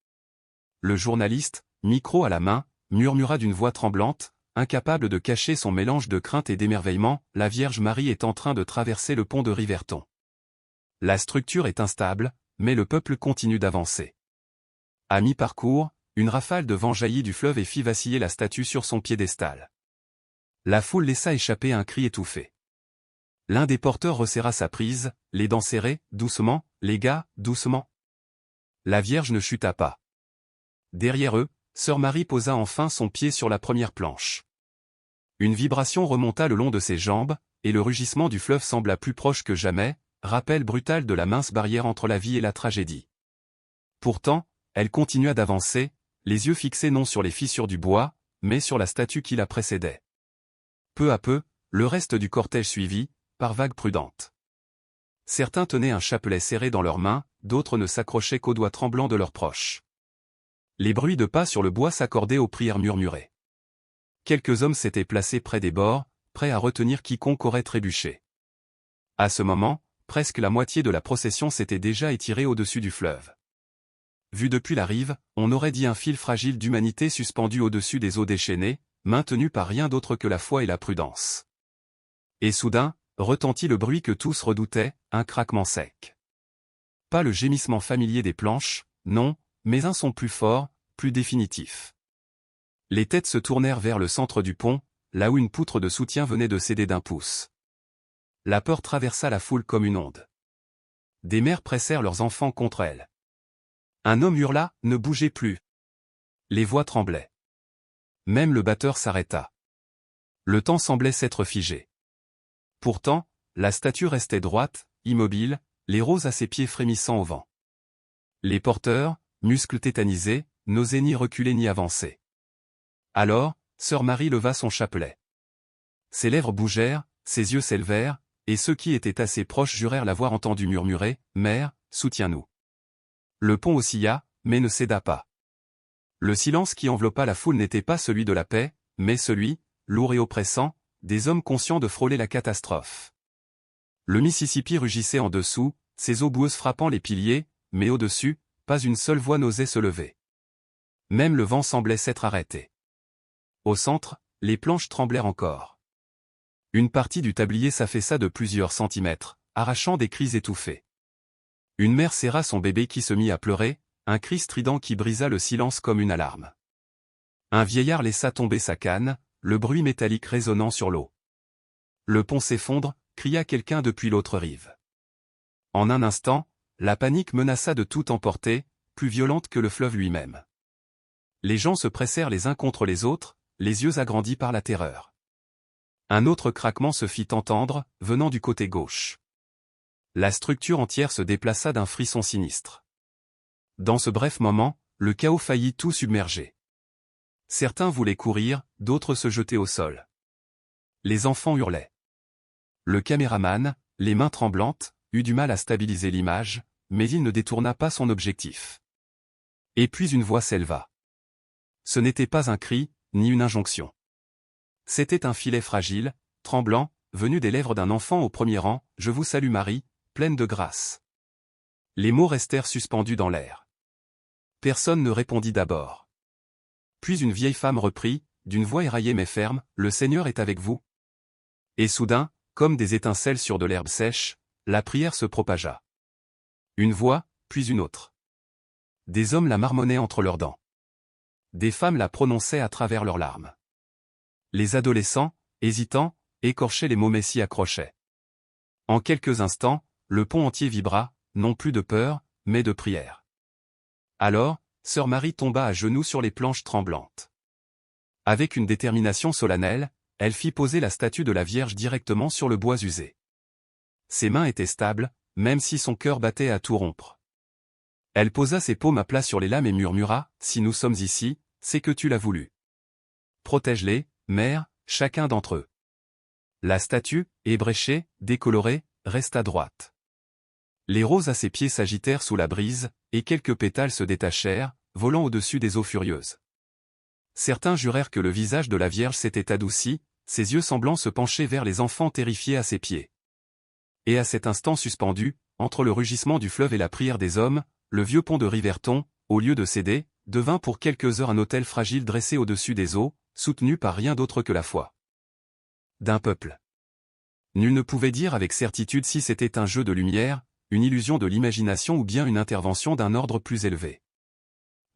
Le journaliste, micro à la main, murmura d'une voix tremblante, incapable de cacher son mélange de crainte et d'émerveillement, « La Vierge Marie est en train de traverser le pont de Riverton. La structure est instable, mais le peuple continue d'avancer. » À mi-parcours, une rafale de vent jaillit du fleuve et fit vaciller la statue sur son piédestal. La foule laissa échapper un cri étouffé. L'un des porteurs resserra sa prise, les dents serrées, « Doucement, les gars, doucement. » La Vierge ne chuta pas. Derrière eux, sœur Marie posa enfin son pied sur la première planche. Une vibration remonta le long de ses jambes, et le rugissement du fleuve sembla plus proche que jamais, rappel brutal de la mince barrière entre la vie et la tragédie. Pourtant, elle continua d'avancer, les yeux fixés non sur les fissures du bois, mais sur la statue qui la précédait. Peu à peu, le reste du cortège suivit, par vagues prudentes. Certains tenaient un chapelet serré dans leurs mains, d'autres ne s'accrochaient qu'aux doigts tremblants de leurs proches. Les bruits de pas sur le bois s'accordaient aux prières murmurées. Quelques hommes s'étaient placés près des bords, prêts à retenir quiconque aurait trébuché. À ce moment, presque la moitié de la procession s'était déjà étirée au-dessus du fleuve. Vu depuis la rive, on aurait dit un fil fragile d'humanité suspendu au-dessus des eaux déchaînées, maintenu par rien d'autre que la foi et la prudence. Et soudain, retentit le bruit que tous redoutaient, un craquement sec. Pas le gémissement familier des planches, non, mais un son plus fort, plus définitif. Les têtes se tournèrent vers le centre du pont, là où une poutre de soutien venait de céder d'1 pouce. La peur traversa la foule comme une onde. Des mères pressèrent leurs enfants contre elle. Un homme hurla, ne bougez plus. Les voix tremblaient. Même le batteur s'arrêta. Le temps semblait s'être figé. Pourtant, la statue restait droite, immobile, les roses à ses pieds frémissant au vent. Les porteurs, muscles tétanisés, n'osaient ni reculer ni avancer. Alors, sœur Marie leva son chapelet. Ses lèvres bougèrent, ses yeux s'élevèrent, et ceux qui étaient assez proches jurèrent l'avoir entendu murmurer, « Mère, soutiens-nous ». Le pont oscilla, mais ne céda pas. Le silence qui enveloppa la foule n'était pas celui de la paix, mais celui, lourd et oppressant, des hommes conscients de frôler la catastrophe. Le Mississippi rugissait en dessous, ses eaux boueuses frappant les piliers, mais au-dessus, pas une seule voix n'osait se lever. Même le vent semblait s'être arrêté. Au centre, les planches tremblèrent encore. Une partie du tablier s'affaissa de plusieurs centimètres, arrachant des cris étouffés. Une mère serra son bébé qui se mit à pleurer, un cri strident qui brisa le silence comme une alarme. Un vieillard laissa tomber sa canne, le bruit métallique résonnant sur l'eau. Le pont s'effondre, cria quelqu'un depuis l'autre rive. En un instant, la panique menaça de tout emporter, plus violente que le fleuve lui-même. Les gens se pressèrent les uns contre les autres, les yeux agrandis par la terreur. Un autre craquement se fit entendre, venant du côté gauche. La structure entière se déplaça d'un frisson sinistre. Dans ce bref moment, le chaos faillit tout submerger. Certains voulaient courir, d'autres se jeter au sol. Les enfants hurlaient. Le caméraman, les mains tremblantes, eut du mal à stabiliser l'image, mais il ne détourna pas son objectif. Et puis une voix s'éleva. Ce n'était pas un cri, ni une injonction. C'était un filet fragile, tremblant, venu des lèvres d'un enfant au premier rang, « Je vous salue Marie, pleine de grâce ». Les mots restèrent suspendus dans l'air. Personne ne répondit d'abord. Puis une vieille femme reprit, d'une voix éraillée mais ferme, « Le Seigneur est avec vous ». Et soudain, comme des étincelles sur de l'herbe sèche, la prière se propagea. Une voix, puis une autre. Des hommes la marmonnaient entre leurs dents. Des femmes la prononçaient à travers leurs larmes. Les adolescents, hésitants, écorchaient les mots mais s'y accrochaient. En quelques instants, le pont entier vibra, non plus de peur, mais de prière. Alors, sœur Marie tomba à genoux sur les planches tremblantes. Avec une détermination solennelle, elle fit poser la statue de la Vierge directement sur le bois usé. Ses mains étaient stables, même si son cœur battait à tout rompre. Elle posa ses paumes à plat sur les lames et murmura, « Si nous sommes ici, c'est que tu l'as voulu. Protège-les, Mère, chacun d'entre eux. » La statue, ébréchée, décolorée, resta droite. Les roses à ses pieds s'agitèrent sous la brise, et quelques pétales se détachèrent, volant au-dessus des eaux furieuses. Certains jurèrent que le visage de la Vierge s'était adouci, ses yeux semblant se pencher vers les enfants terrifiés à ses pieds. Et à cet instant suspendu, entre le rugissement du fleuve et la prière des hommes, le vieux pont de Riverton, au lieu de céder, devint pour quelques heures un autel fragile dressé au-dessus des eaux, soutenu par rien d'autre que la foi d'un peuple. Nul ne pouvait dire avec certitude si c'était un jeu de lumière, une illusion de l'imagination ou bien une intervention d'un ordre plus élevé.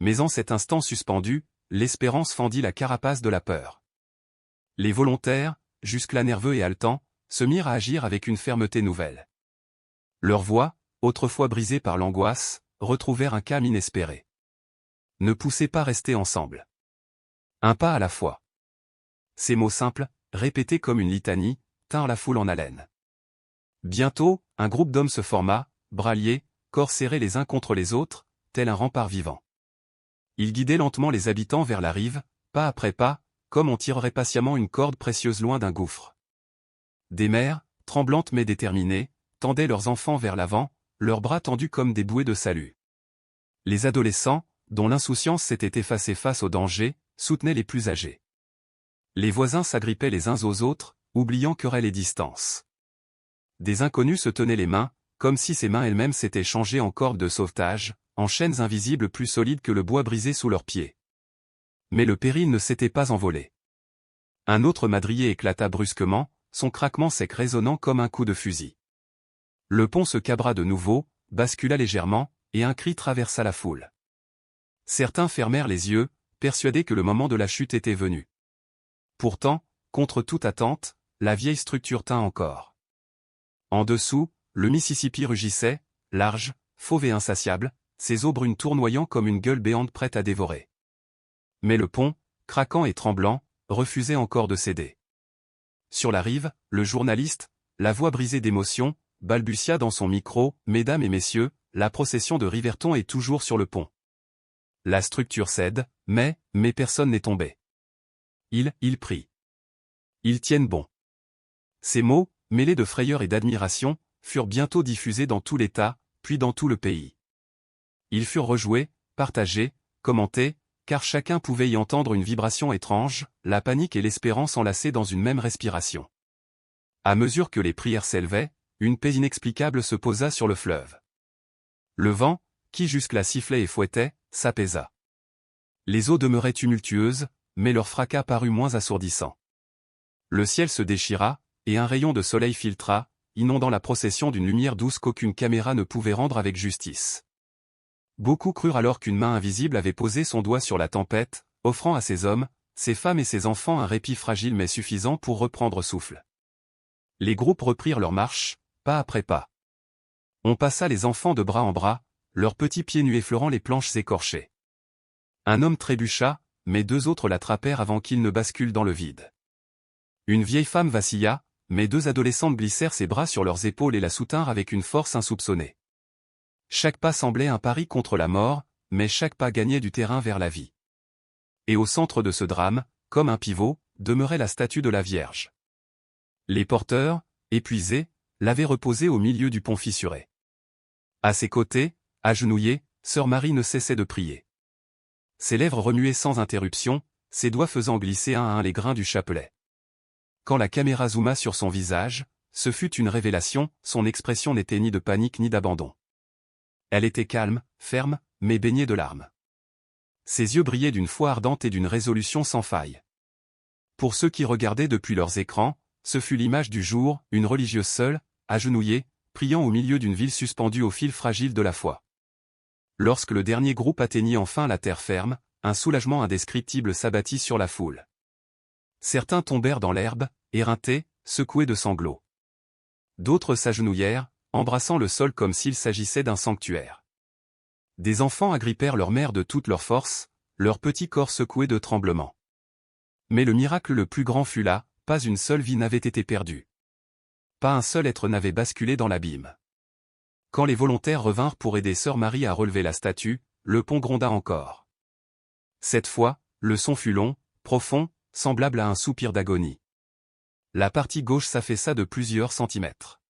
Mais en cet instant suspendu, l'espérance fendit la carapace de la peur. Les volontaires, jusque-là nerveux et haletants, se mirent à agir avec une fermeté nouvelle. Leurs voix, autrefois brisées par l'angoisse, retrouvèrent un calme inespéré. Ne poussez pas rester ensemble. Un pas à la fois. Ces mots simples, répétés comme une litanie, tinrent la foule en haleine. Bientôt, un groupe d'hommes se forma, bras liés, corps serrés les uns contre les autres, tel un rempart vivant. Ils guidaient lentement les habitants vers la rive, pas après pas, comme on tirerait patiemment une corde précieuse loin d'un gouffre. Des mères, tremblantes mais déterminées, tendaient leurs enfants vers l'avant, leurs bras tendus comme des bouées de salut. Les adolescents, dont l'insouciance s'était effacée face au danger, soutenaient les plus âgés. Les voisins s'agrippaient les uns aux autres, oubliant querelles et distances. Des inconnus se tenaient les mains, comme si ces mains elles-mêmes s'étaient changées en cordes de sauvetage, en chaînes invisibles plus solides que le bois brisé sous leurs pieds. Mais le péril ne s'était pas envolé. Un autre madrier éclata brusquement, son craquement sec résonnant comme un coup de fusil. Le pont se cabra de nouveau, bascula légèrement, et un cri traversa la foule. Certains fermèrent les yeux, persuadés que le moment de la chute était venu. Pourtant, contre toute attente, la vieille structure tint encore. En dessous, le Mississippi rugissait, large, fauve et insatiable, ses eaux brunes tournoyant comme une gueule béante prête à dévorer. Mais le pont, craquant et tremblant, refusait encore de céder. Sur la rive, le journaliste, la voix brisée d'émotion, balbutia dans son micro, « Mesdames et messieurs, la procession de Riverton est toujours sur le pont. La structure cède, mais personne n'est tombé. Ils prient. Ils tiennent bon. » Ces mots, mêlés de frayeur et d'admiration, furent bientôt diffusés dans tout l'État, puis dans tout le pays. Ils furent rejoués, partagés, commentés, car chacun pouvait y entendre une vibration étrange, la panique et l'espérance enlacées dans une même respiration. À mesure que les prières s'élevaient, une paix inexplicable se posa sur le fleuve. Le vent, qui jusque-là sifflait et fouettait, s'apaisa. Les eaux demeuraient tumultueuses, mais leur fracas parut moins assourdissant. Le ciel se déchira, et un rayon de soleil filtra, inondant la procession d'une lumière douce qu'aucune caméra ne pouvait rendre avec justice. Beaucoup crurent alors qu'une main invisible avait posé son doigt sur la tempête, offrant à ces hommes, ces femmes et ces enfants un répit fragile mais suffisant pour reprendre souffle. Les groupes reprirent leur marche, pas après pas. On passa les enfants de bras en bras, leurs petits pieds nus effleurant les planches écorchées. Un homme trébucha, mais deux autres l'attrapèrent avant qu'il ne bascule dans le vide. Une vieille femme vacilla, mais deux adolescentes glissèrent ses bras sur leurs épaules et la soutinrent avec une force insoupçonnée. Chaque pas semblait un pari contre la mort, mais chaque pas gagnait du terrain vers la vie. Et au centre de ce drame, comme un pivot, demeurait la statue de la Vierge. Les porteurs, épuisés, l'avaient reposée au milieu du pont fissuré. À ses côtés, agenouillée, sœur Marie ne cessait de prier. Ses lèvres remuaient sans interruption, ses doigts faisant glisser un à un les grains du chapelet. Quand la caméra zooma sur son visage, ce fut une révélation, son expression n'était ni de panique ni d'abandon. Elle était calme, ferme, mais baignée de larmes. Ses yeux brillaient d'une foi ardente et d'une résolution sans faille. Pour ceux qui regardaient depuis leurs écrans, ce fut l'image du jour, une religieuse seule, agenouillée, priant au milieu d'une ville suspendue au fil fragile de la foi. Lorsque le dernier groupe atteignit enfin la terre ferme, un soulagement indescriptible s'abattit sur la foule. Certains tombèrent dans l'herbe, éreintés, secoués de sanglots. D'autres s'agenouillèrent, embrassant le sol comme s'il s'agissait d'un sanctuaire. Des enfants agrippèrent leur mère de toute leur force, leur petit corps secoué de tremblements. Mais le miracle le plus grand fut là, pas une seule vie n'avait été perdue. Pas un seul être n'avait basculé dans l'abîme. Quand les volontaires revinrent pour aider sœur Marie à relever la statue, le pont gronda encore. Cette fois, le son fut long, profond, semblable à un soupir d'agonie. La partie gauche s'affaissa de plusieurs centimètres.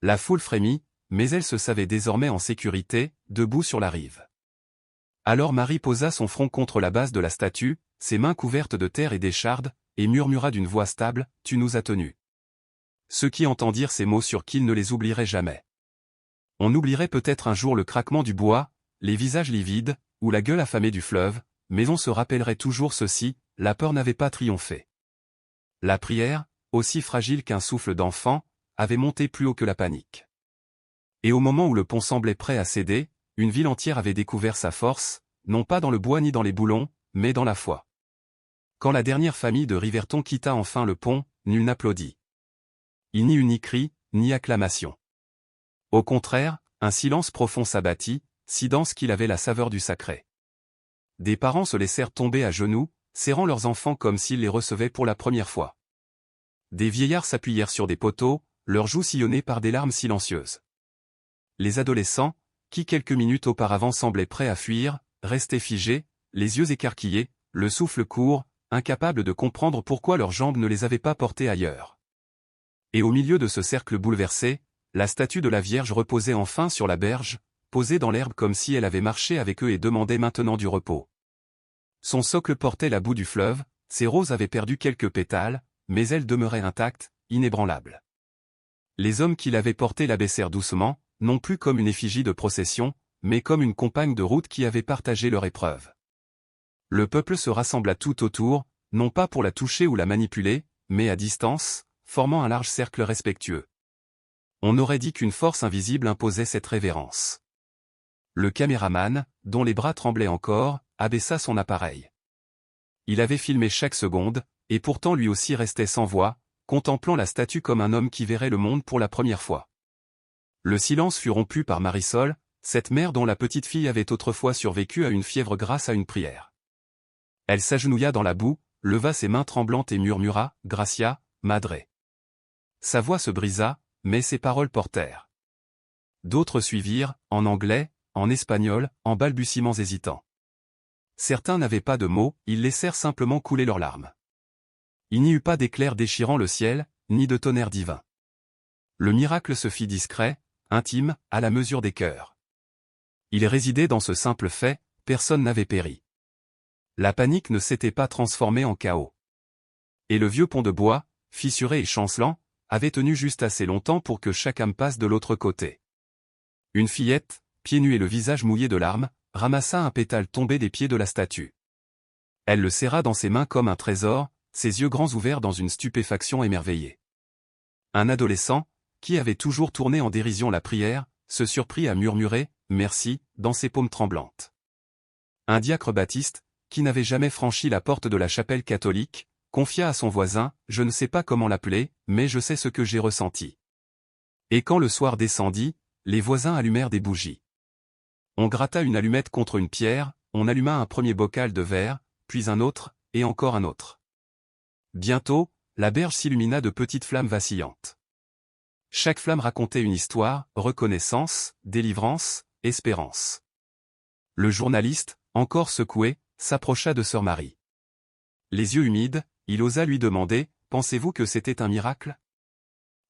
La foule frémit, mais elle se savait désormais en sécurité, debout sur la rive. Alors Marie posa son front contre la base de la statue, ses mains couvertes de terre et d'échardes, et murmura d'une voix stable, « Tu nous as tenus. » Ceux qui entendirent ces mots surent qu'ils ne les oublieraient jamais. On oublierait peut-être un jour le craquement du bois, les visages livides, ou la gueule affamée du fleuve, mais on se rappellerait toujours ceci, la peur n'avait pas triomphé. La prière, aussi fragile qu'un souffle d'enfant, avait monté plus haut que la panique. Et au moment où le pont semblait prêt à céder, une ville entière avait découvert sa force, non pas dans le bois ni dans les boulons, mais dans la foi. Quand la dernière famille de Riverton quitta enfin le pont, nul n'applaudit. Il n'y eut ni cri, ni acclamation. Au contraire, un silence profond s'abattit, si dense qu'il avait la saveur du sacré. Des parents se laissèrent tomber à genoux, serrant leurs enfants comme s'ils les recevaient pour la première fois. Des vieillards s'appuyèrent sur des poteaux, leurs joues sillonnées par des larmes silencieuses. Les adolescents, qui quelques minutes auparavant semblaient prêts à fuir, restaient figés, les yeux écarquillés, le souffle court, incapables de comprendre pourquoi leurs jambes ne les avaient pas portés ailleurs. Et au milieu de ce cercle bouleversé, la statue de la Vierge reposait enfin sur la berge, posée dans l'herbe comme si elle avait marché avec eux et demandait maintenant du repos. Son socle portait la boue du fleuve, ses roses avaient perdu quelques pétales, mais elles demeuraient intactes, inébranlables. Les hommes qui l'avaient portée l'abaissèrent doucement, non plus comme une effigie de procession, mais comme une compagne de route qui avait partagé leur épreuve. Le peuple se rassembla tout autour, non pas pour la toucher ou la manipuler, mais à distance, formant un large cercle respectueux. On aurait dit qu'une force invisible imposait cette révérence. Le caméraman, dont les bras tremblaient encore, abaissa son appareil. Il avait filmé chaque seconde, et pourtant lui aussi restait sans voix, contemplant la statue comme un homme qui verrait le monde pour la première fois. Le silence fut rompu par Marisol, cette mère dont la petite fille avait autrefois survécu à une fièvre grâce à une prière. Elle s'agenouilla dans la boue, leva ses mains tremblantes et murmura « Gracia, Madre ». Sa voix se brisa, mais ses paroles portèrent. D'autres suivirent, en anglais, en espagnol, en balbutiements hésitants. Certains n'avaient pas de mots, ils laissèrent simplement couler leurs larmes. Il n'y eut pas d'éclair déchirant le ciel, ni de tonnerre divin. Le miracle se fit discret, intime, à la mesure des cœurs. Il résidait dans ce simple fait, personne n'avait péri. La panique ne s'était pas transformée en chaos. Et le vieux pont de bois, fissuré et chancelant, avait tenu juste assez longtemps pour que chaque âme passe de l'autre côté. Une fillette, pieds nus et le visage mouillé de larmes, ramassa un pétale tombé des pieds de la statue. Elle le serra dans ses mains comme un trésor, ses yeux grands ouverts dans une stupéfaction émerveillée. Un adolescent, qui avait toujours tourné en dérision la prière, se surprit à murmurer « Merci » dans ses paumes tremblantes. Un diacre baptiste, qui n'avait jamais franchi la porte de la chapelle catholique, confia à son voisin « Je ne sais pas comment l'appeler, mais je sais ce que j'ai ressenti. » Et quand le soir descendit, les voisins allumèrent des bougies. On gratta une allumette contre une pierre, on alluma un premier bocal de verre, puis un autre, et encore un autre. Bientôt, la berge s'illumina de petites flammes vacillantes. Chaque flamme racontait une histoire, reconnaissance, délivrance, espérance. Le journaliste, encore secoué, s'approcha de sœur Marie. Les yeux humides, il osa lui demander « Pensez-vous que c'était un miracle ?»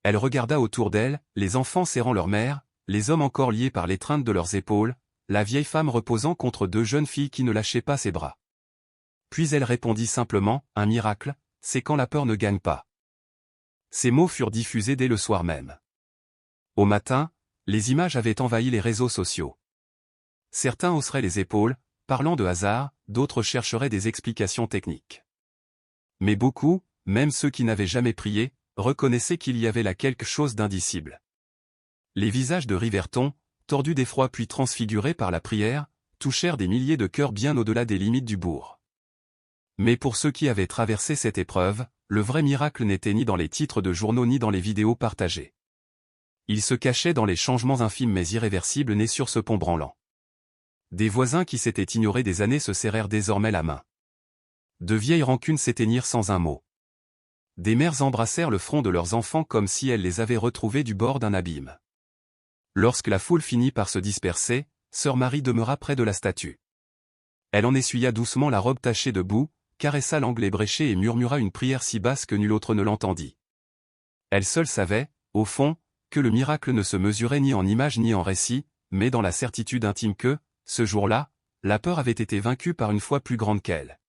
Elle regarda autour d'elle, les enfants serrant leur mère, les hommes encore liés par l'étreinte de leurs épaules, la vieille femme reposant contre deux jeunes filles qui ne lâchaient pas ses bras. Puis elle répondit simplement « Un miracle, c'est quand la peur ne gagne pas. » Ces mots furent diffusés dès le soir même. Au matin, les images avaient envahi les réseaux sociaux. Certains hausseraient les épaules, parlant de hasard, d'autres chercheraient des explications techniques. Mais beaucoup, même ceux qui n'avaient jamais prié, reconnaissaient qu'il y avait là quelque chose d'indicible. Les visages de Riverton, tordus d'effroi puis transfigurés par la prière, touchèrent des milliers de cœurs bien au-delà des limites du bourg. Mais pour ceux qui avaient traversé cette épreuve, le vrai miracle n'était ni dans les titres de journaux ni dans les vidéos partagées. Il se cachait dans les changements infimes mais irréversibles nés sur ce pont branlant. Des voisins qui s'étaient ignorés des années se serrèrent désormais la main. De vieilles rancunes s'éteignirent sans un mot. Des mères embrassèrent le front de leurs enfants comme si elles les avaient retrouvés du bord d'un abîme. Lorsque la foule finit par se disperser, sœur Marie demeura près de la statue. Elle en essuya doucement la robe tachée de boue, caressa l'angle ébréché et murmura une prière si basse que nul autre ne l'entendit. Elle seule savait, au fond, que le miracle ne se mesurait ni en images ni en récits, mais dans la certitude intime que, ce jour-là, la peur avait été vaincue par une foi plus grande qu'elle.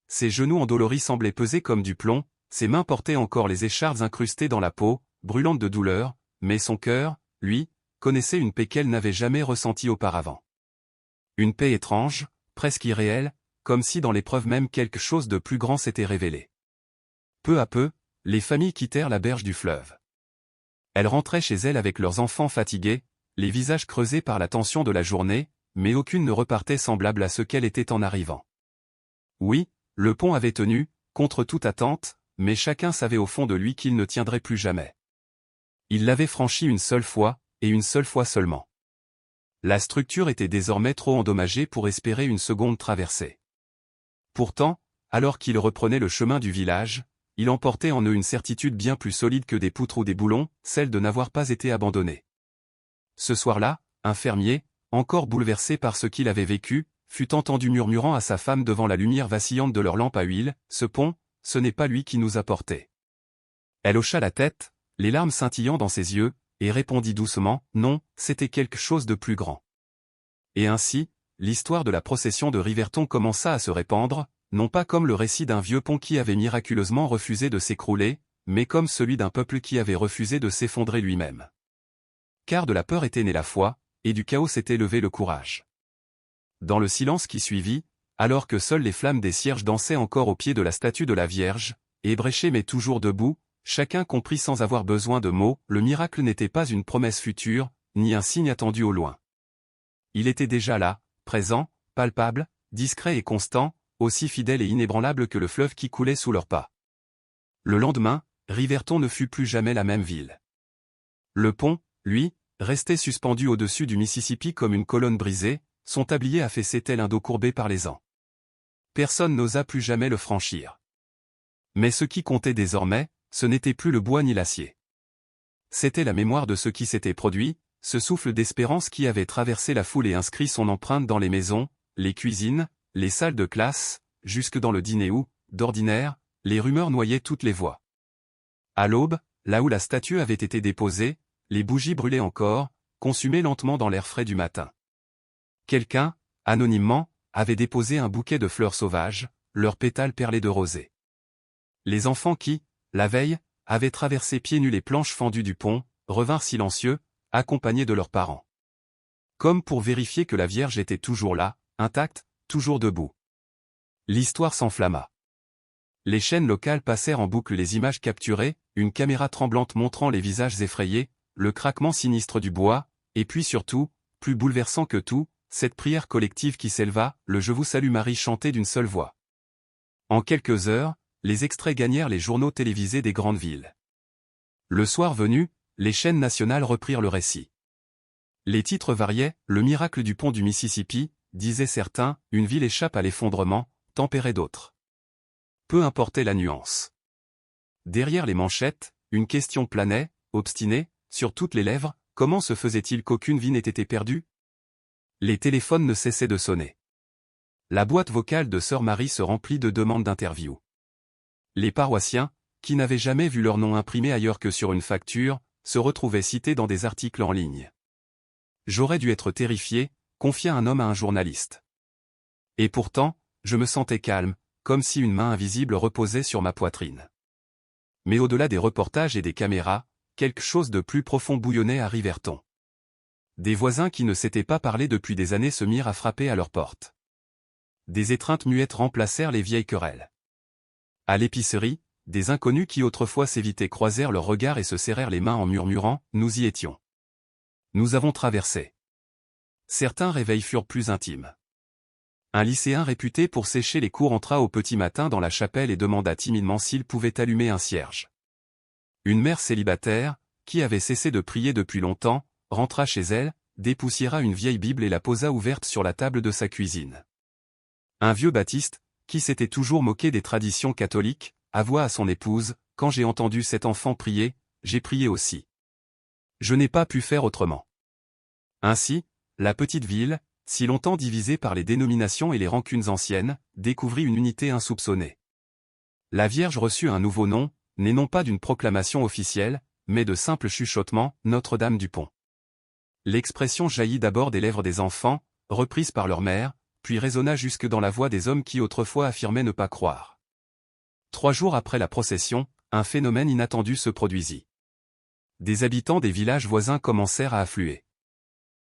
Ses genoux endoloris semblaient peser comme du plomb, ses mains portaient encore les échardes incrustées dans la peau, brûlantes de douleur, mais son cœur, lui, connaissait une paix qu'elle n'avait jamais ressentie auparavant. Une paix étrange, presque irréelle, comme si dans l'épreuve même quelque chose de plus grand s'était révélé. Peu à peu, les familles quittèrent la berge du fleuve. Elles rentraient chez elles avec leurs enfants fatigués, les visages creusés par la tension de la journée, mais aucune ne repartait semblable à ce qu'elle était en arrivant. Oui, le pont avait tenu, contre toute attente, mais chacun savait au fond de lui qu'il ne tiendrait plus jamais. Il l'avait franchi une seule fois, et une seule fois seulement. La structure était désormais trop endommagée pour espérer une seconde traversée. Pourtant, alors qu'ils reprenaient le chemin du village, il emportait en eux une certitude bien plus solide que des poutres ou des boulons, celle de n'avoir pas été abandonnés. Ce soir-là, un fermier, encore bouleversé par ce qu'il avait vécu, fut entendu murmurant à sa femme devant la lumière vacillante de leur lampe à huile, « Ce pont, ce n'est pas lui qui nous a portés. » Elle hocha la tête, les larmes scintillant dans ses yeux, et répondit doucement, « Non, c'était quelque chose de plus grand. » Et ainsi, l'histoire de la procession de Riverton commença à se répandre, non pas comme le récit d'un vieux pont qui avait miraculeusement refusé de s'écrouler, mais comme celui d'un peuple qui avait refusé de s'effondrer lui-même. Car de la peur était née la foi, et du chaos s'était levé le courage. Dans le silence qui suivit, alors que seules les flammes des cierges dansaient encore au pied de la statue de la Vierge, ébréchée mais toujours debout, chacun comprit sans avoir besoin de mots, le miracle n'était pas une promesse future, ni un signe attendu au loin. Il était déjà là, présent, palpable, discret et constant, aussi fidèle et inébranlable que le fleuve qui coulait sous leurs pas. Le lendemain, Riverton ne fut plus jamais la même ville. Le pont, lui, restait suspendu au-dessus du Mississippi comme une colonne brisée, son tablier affaissé tel un dos courbé par les ans. Personne n'osa plus jamais le franchir. Mais ce qui comptait désormais, ce n'était plus le bois ni l'acier. C'était la mémoire de ce qui s'était produit, ce souffle d'espérance qui avait traversé la foule et inscrit son empreinte dans les maisons, les cuisines, les salles de classe, jusque dans le dîner où, d'ordinaire, les rumeurs noyaient toutes les voix. À l'aube, là où la statue avait été déposée, les bougies brûlaient encore, consumées lentement dans l'air frais du matin. Quelqu'un, anonymement, avait déposé un bouquet de fleurs sauvages, leurs pétales perlés de rosée. Les enfants qui, la veille, avaient traversé pieds nus les planches fendues du pont, revinrent silencieux, accompagnés de leurs parents. Comme pour vérifier que la Vierge était toujours là, intacte, toujours debout. L'histoire s'enflamma. Les chaînes locales passèrent en boucle les images capturées, une caméra tremblante montrant les visages effrayés, le craquement sinistre du bois, et puis surtout, plus bouleversant que tout, cette prière collective qui s'éleva, le Je vous salue Marie chanté d'une seule voix. En quelques heures, les extraits gagnèrent les journaux télévisés des grandes villes. Le soir venu, les chaînes nationales reprirent le récit. Les titres variaient, le miracle du pont du Mississippi, disaient certains, une ville échappe à l'effondrement, tempéraient d'autres. Peu importait la nuance. Derrière les manchettes, une question planait, obstinée, sur toutes les lèvres, comment se faisait-il qu'aucune vie n'ait été perdue? Les téléphones ne cessaient de sonner. La boîte vocale de Sœur Marie se remplit de demandes d'interview. Les paroissiens, qui n'avaient jamais vu leur nom imprimé ailleurs que sur une facture, se retrouvaient cités dans des articles en ligne. J'aurais dû être terrifié, confia un homme à un journaliste. Et pourtant, je me sentais calme, comme si une main invisible reposait sur ma poitrine. Mais au-delà des reportages et des caméras, quelque chose de plus profond bouillonnait à Riverton. Des voisins qui ne s'étaient pas parlé depuis des années se mirent à frapper à leur porte. Des étreintes muettes remplacèrent les vieilles querelles. À l'épicerie, des inconnus qui autrefois s'évitaient croisèrent leurs regards et se serrèrent les mains en murmurant « Nous y étions. Nous avons traversé. » Certains réveils furent plus intimes. Un lycéen réputé pour sécher les cours entra au petit matin dans la chapelle et demanda timidement s'il pouvait allumer un cierge. Une mère célibataire, qui avait cessé de prier depuis longtemps, rentra chez elle, dépoussiéra une vieille Bible et la posa ouverte sur la table de sa cuisine. Un vieux Baptiste, qui s'était toujours moqué des traditions catholiques, avoua à son épouse, « Quand j'ai entendu cet enfant prier, j'ai prié aussi. Je n'ai pas pu faire autrement. » Ainsi, la petite ville, si longtemps divisée par les dénominations et les rancunes anciennes, découvrit une unité insoupçonnée. La Vierge reçut un nouveau nom, né non pas d'une proclamation officielle, mais de simples chuchotements, Notre-Dame du Pont. L'expression jaillit d'abord des lèvres des enfants, reprise par leur mère, puis résonna jusque dans la voix des hommes qui autrefois affirmaient ne pas croire. 3 jours après la procession, un phénomène inattendu se produisit. Des habitants des villages voisins commencèrent à affluer.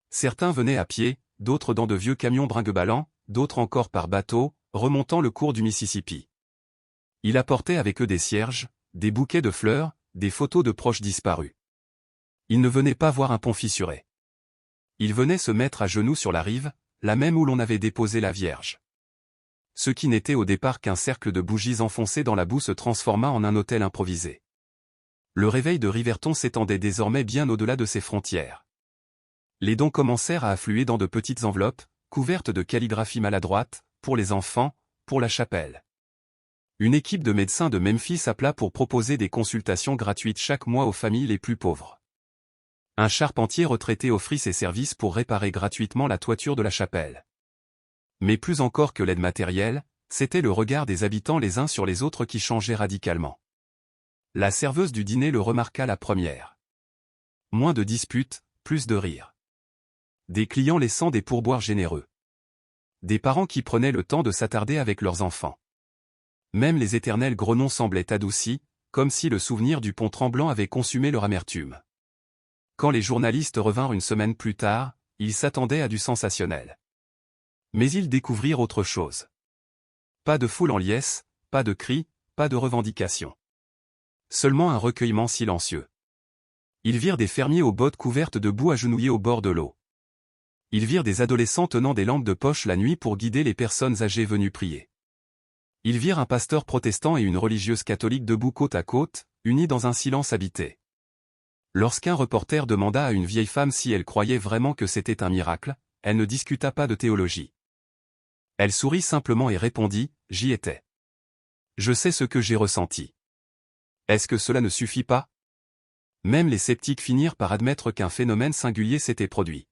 Certains venaient à pied, d'autres dans de vieux camions brinque-ballants, d'autres encore par bateau, remontant le cours du Mississippi. Ils apportaient avec eux des cierges, des bouquets de fleurs, des photos de proches disparus. Ils ne venaient pas voir un pont fissuré. Ils venaient se mettre à genoux sur la rive, la même où l'on avait déposé la Vierge. Ce qui n'était au départ qu'un cercle de bougies enfoncées dans la boue se transforma en un autel improvisé. Le réveil de Riverton s'étendait désormais bien au-delà de ses frontières. Les dons commencèrent à affluer dans de petites enveloppes, couvertes de calligraphie maladroite, pour les enfants, pour la chapelle. Une équipe de médecins de Memphis appela pour proposer des consultations gratuites chaque mois aux familles les plus pauvres. Un charpentier retraité offrit ses services pour réparer gratuitement la toiture de la chapelle. Mais plus encore que l'aide matérielle, c'était le regard des habitants les uns sur les autres qui changeait radicalement. La serveuse du dîner le remarqua la première. Moins de disputes, plus de rires. Des clients laissant des pourboires généreux. Des parents qui prenaient le temps de s'attarder avec leurs enfants. Même les éternels grenons semblaient adoucis, comme si le souvenir du pont tremblant avait consumé leur amertume. Quand les journalistes revinrent une semaine plus tard, ils s'attendaient à du sensationnel. Mais ils découvrirent autre chose. Pas de foule en liesse, pas de cris, pas de revendications. Seulement un recueillement silencieux. Ils virent des fermiers aux bottes couvertes de boue agenouillés au bord de l'eau. Ils virent des adolescents tenant des lampes de poche la nuit pour guider les personnes âgées venues prier. Ils virent un pasteur protestant et une religieuse catholique debout côte à côte, unis dans un silence habité. Lorsqu'un reporter demanda à une vieille femme si elle croyait vraiment que c'était un miracle, elle ne discuta pas de théologie. Elle sourit simplement et répondit, « J'y étais. Je sais ce que j'ai ressenti. » Est-ce que cela ne suffit pas? Même les sceptiques finirent par admettre qu'un phénomène singulier s'était produit.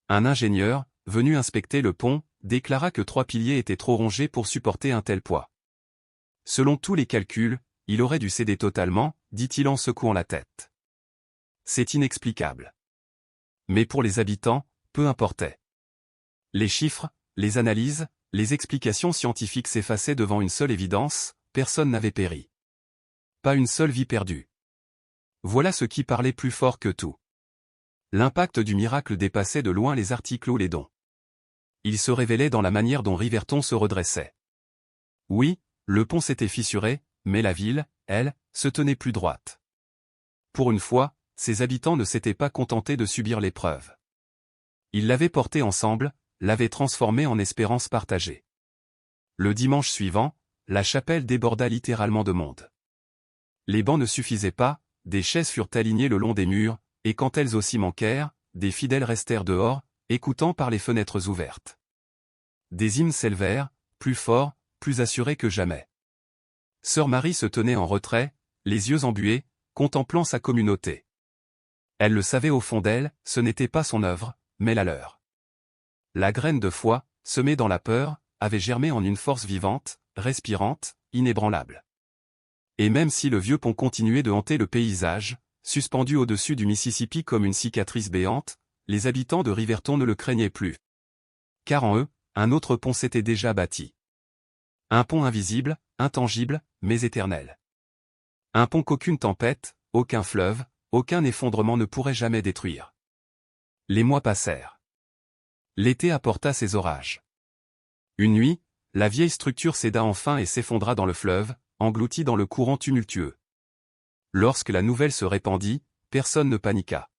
Un ingénieur, venu inspecter le pont, déclara que 3 piliers étaient trop rongés pour supporter un tel poids. Selon tous les calculs, il aurait dû céder totalement, dit-il en secouant la tête. C'est inexplicable. Mais pour les habitants, peu importait. Les chiffres, les analyses, les explications scientifiques s'effaçaient devant une seule évidence, personne n'avait péri. Pas une seule vie perdue. Voilà ce qui parlait plus fort que tout. L'impact du miracle dépassait de loin les articles ou les dons. Il se révélait dans la manière dont Riverton se redressait. Oui, le pont s'était fissuré, mais la ville, elle, se tenait plus droite. Pour une fois, ses habitants ne s'étaient pas contentés de subir l'épreuve. Ils l'avaient portée ensemble, l'avaient transformée en espérance partagée. Le dimanche suivant, la chapelle déborda littéralement de monde. Les bancs ne suffisaient pas, des chaises furent alignées le long des murs, et quand elles aussi manquèrent, des fidèles restèrent dehors, écoutant par les fenêtres ouvertes. Des hymnes s'élevèrent, plus forts, plus assurés que jamais. Sœur Marie se tenait en retrait, les yeux embués, contemplant sa communauté. Elle le savait au fond d'elle, ce n'était pas son œuvre, mais la leur. La graine de foi, semée dans la peur, avait germé en une force vivante, respirante, inébranlable. Et même si le vieux pont continuait de hanter le paysage, suspendu au-dessus du Mississippi comme une cicatrice béante, les habitants de Riverton ne le craignaient plus. Car en eux, un autre pont s'était déjà bâti. Un pont invisible, intangible, mais éternel. Un pont qu'aucune tempête, aucun fleuve, aucun effondrement ne pourrait jamais détruire. Les mois passèrent. L'été apporta ses orages. Une nuit, la vieille structure céda enfin et s'effondra dans le fleuve, engloutie dans le courant tumultueux. Lorsque la nouvelle se répandit, personne ne paniqua.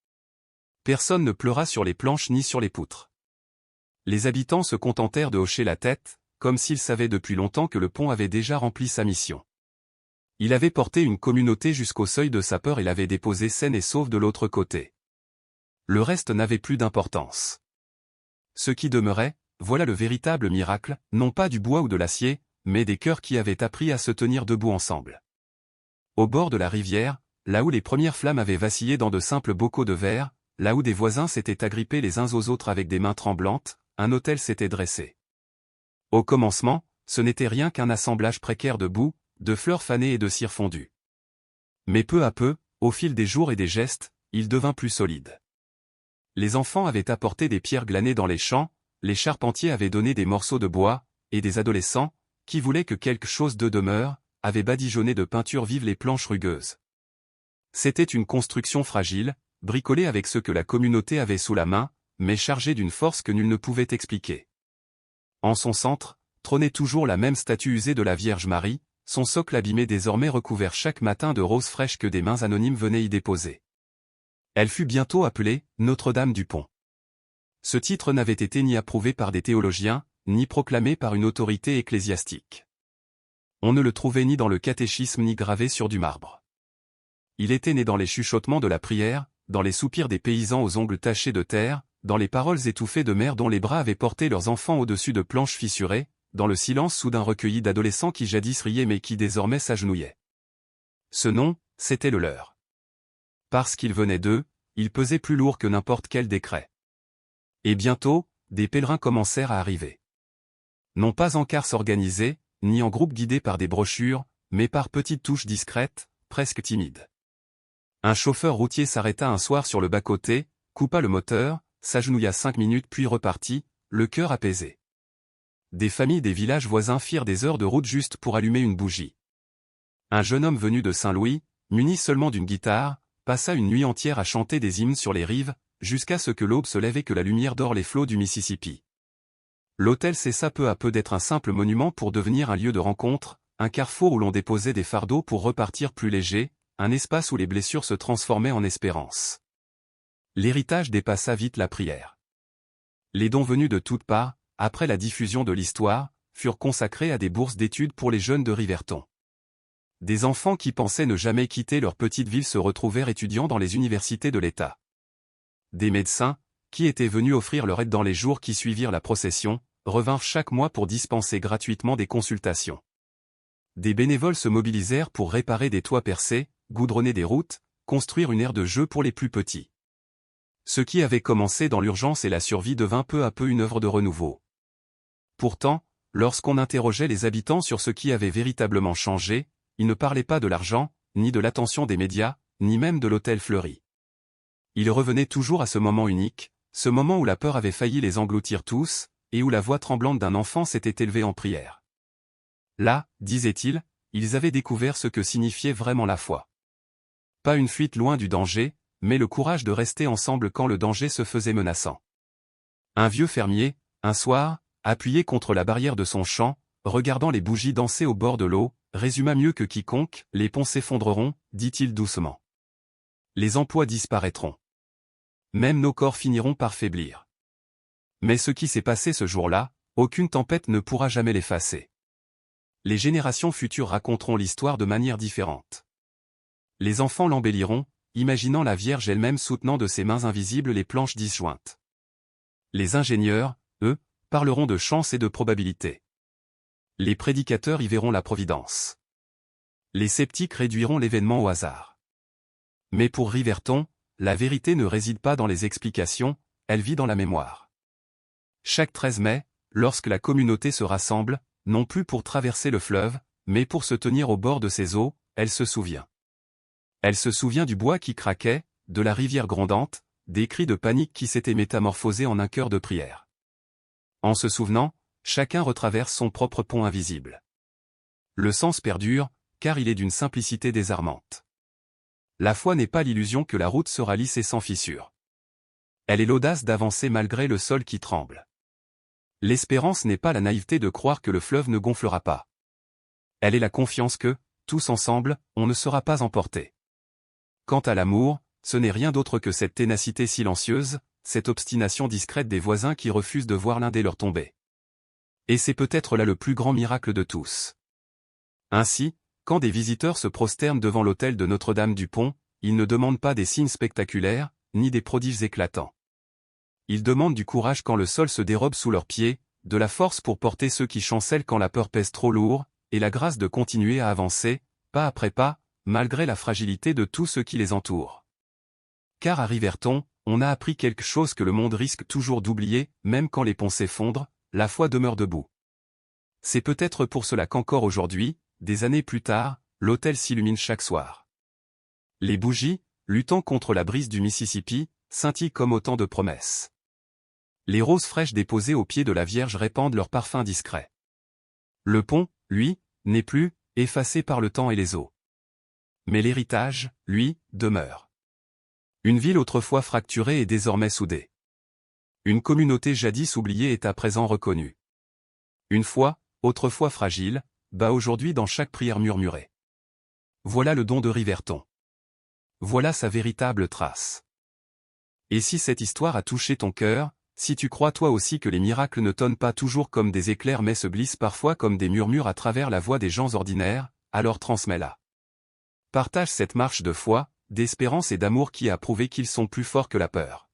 Personne ne pleura sur les planches ni sur les poutres. Les habitants se contentèrent de hocher la tête, comme s'ils savaient depuis longtemps que le pont avait déjà rempli sa mission. Il avait porté une communauté jusqu'au seuil de sa peur et l'avait déposée saine et sauve de l'autre côté. Le reste n'avait plus d'importance. Ce qui demeurait, voilà le véritable miracle, non pas du bois ou de l'acier, mais des cœurs qui avaient appris à se tenir debout ensemble. Au bord de la rivière, là où les premières flammes avaient vacillé dans de simples bocaux de verre, là où des voisins s'étaient agrippés les uns aux autres avec des mains tremblantes, un autel s'était dressé. Au commencement, ce n'était rien qu'un assemblage précaire de boue, de fleurs fanées et de cire fondue. Mais peu à peu, au fil des jours et des gestes, il devint plus solide. Les enfants avaient apporté des pierres glanées dans les champs, les charpentiers avaient donné des morceaux de bois, et des adolescents, qui voulaient que quelque chose d'eux demeure, avaient badigeonné de peinture vive les planches rugueuses. C'était une construction fragile, bricolée avec ce que la communauté avait sous la main, mais chargée d'une force que nul ne pouvait expliquer. En son centre, trônait toujours la même statue usée de la Vierge Marie, son socle abîmé désormais recouvert chaque matin de roses fraîches que des mains anonymes venaient y déposer. Elle fut bientôt appelée Notre-Dame du Pont. Ce titre n'avait été ni approuvé par des théologiens, ni proclamé par une autorité ecclésiastique. On ne le trouvait ni dans le catéchisme ni gravé sur du marbre. Il était né dans les chuchotements de la prière, dans les soupirs des paysans aux ongles tachés de terre, dans les paroles étouffées de mères dont les bras avaient porté leurs enfants au-dessus de planches fissurées, dans le silence soudain recueilli d'adolescents qui jadis riaient mais qui désormais s'agenouillaient. Ce nom, c'était le leur. Parce qu'il venait d'eux, il pesait plus lourd que n'importe quel décret. Et bientôt, des pèlerins commencèrent à arriver. Non pas en carces organisées, ni en groupes guidés par des brochures, mais par petites touches discrètes, presque timides. Un chauffeur routier s'arrêta un soir sur le bas-côté, coupa le moteur, s'agenouilla 5 minutes puis repartit, le cœur apaisé. Des familles des villages voisins firent des heures de route juste pour allumer une bougie. Un jeune homme venu de Saint-Louis, muni seulement d'une guitare, passa une nuit entière à chanter des hymnes sur les rives, jusqu'à ce que l'aube se lève et que la lumière dore les flots du Mississippi. L'autel cessa peu à peu d'être un simple monument pour devenir un lieu de rencontre, un carrefour où l'on déposait des fardeaux pour repartir plus léger, un espace où les blessures se transformaient en espérance. L'héritage dépassa vite la prière. Les dons venus de toutes parts, après la diffusion de l'histoire, furent consacrés à des bourses d'études pour les jeunes de Riverton. Des enfants qui pensaient ne jamais quitter leur petite ville se retrouvèrent étudiants dans les universités de l'État. Des médecins, qui étaient venus offrir leur aide dans les jours qui suivirent la procession, revinrent chaque mois pour dispenser gratuitement des consultations. Des bénévoles se mobilisèrent pour réparer des toits percés, goudronner des routes, construire une aire de jeu pour les plus petits. Ce qui avait commencé dans l'urgence et la survie devint peu à peu une œuvre de renouveau. Pourtant, lorsqu'on interrogeait les habitants sur ce qui avait véritablement changé, ils ne parlaient pas de l'argent, ni de l'attention des médias, ni même de l'hôtel fleuri. Ils revenaient toujours à ce moment unique, ce moment où la peur avait failli les engloutir tous, et où la voix tremblante d'un enfant s'était élevée en prière. Là, disaient-ils, ils avaient découvert ce que signifiait vraiment la foi. Pas une fuite loin du danger, mais le courage de rester ensemble quand le danger se faisait menaçant. Un vieux fermier, un soir, appuyé contre la barrière de son champ, regardant les bougies danser au bord de l'eau, résuma mieux que quiconque, « Les ponts s'effondreront », dit-il doucement. Les emplois disparaîtront. Même nos corps finiront par faiblir. Mais ce qui s'est passé ce jour-là, aucune tempête ne pourra jamais l'effacer. Les générations futures raconteront l'histoire de manière différente. Les enfants l'embelliront, imaginant la Vierge elle-même soutenant de ses mains invisibles les planches disjointes. Les ingénieurs, eux, parleront de chance et de probabilité. Les prédicateurs y verront la providence. Les sceptiques réduiront l'événement au hasard. Mais pour Riverton, la vérité ne réside pas dans les explications, elle vit dans la mémoire. Chaque 13 mai, lorsque la communauté se rassemble, non plus pour traverser le fleuve, mais pour se tenir au bord de ses eaux, elle se souvient. Elle se souvient du bois qui craquait, de la rivière grondante, des cris de panique qui s'étaient métamorphosés en un chœur de prière. En se souvenant, chacun retraverse son propre pont invisible. Le sens perdure, car il est d'une simplicité désarmante. La foi n'est pas l'illusion que la route sera lisse et sans fissure. Elle est l'audace d'avancer malgré le sol qui tremble. L'espérance n'est pas la naïveté de croire que le fleuve ne gonflera pas. Elle est la confiance que, tous ensemble, on ne sera pas emportés. Quant à l'amour, ce n'est rien d'autre que cette ténacité silencieuse, cette obstination discrète des voisins qui refusent de voir l'un des leurs tomber. Et c'est peut-être là le plus grand miracle de tous. Ainsi, quand des visiteurs se prosternent devant l'autel de Notre-Dame-du-Pont, ils ne demandent pas des signes spectaculaires, ni des prodiges éclatants. Ils demandent du courage quand le sol se dérobe sous leurs pieds, de la force pour porter ceux qui chancellent quand la peur pèse trop lourd, et la grâce de continuer à avancer, pas après pas, malgré la fragilité de tous ceux qui les entourent. Car à Riverton, on a appris quelque chose que le monde risque toujours d'oublier, même quand les ponts s'effondrent, la foi demeure debout. C'est peut-être pour cela qu'encore aujourd'hui, des années plus tard, l'autel s'illumine chaque soir. Les bougies, luttant contre la brise du Mississippi, scintillent comme autant de promesses. Les roses fraîches déposées au pied de la Vierge répandent leur parfum discret. Le pont, lui, n'est plus, effacé par le temps et les eaux. Mais l'héritage, lui, demeure. Une ville autrefois fracturée est désormais soudée. Une communauté jadis oubliée est à présent reconnue. Une foi, autrefois fragile, bat aujourd'hui dans chaque prière murmurée. Voilà le don de Riverton. Voilà sa véritable trace. Et si cette histoire a touché ton cœur, si tu crois toi aussi que les miracles ne tonnent pas toujours comme des éclairs mais se glissent parfois comme des murmures à travers la voix des gens ordinaires, alors transmets-la. Partage cette marche de foi, d'espérance et d'amour qui a prouvé qu'ils sont plus forts que la peur.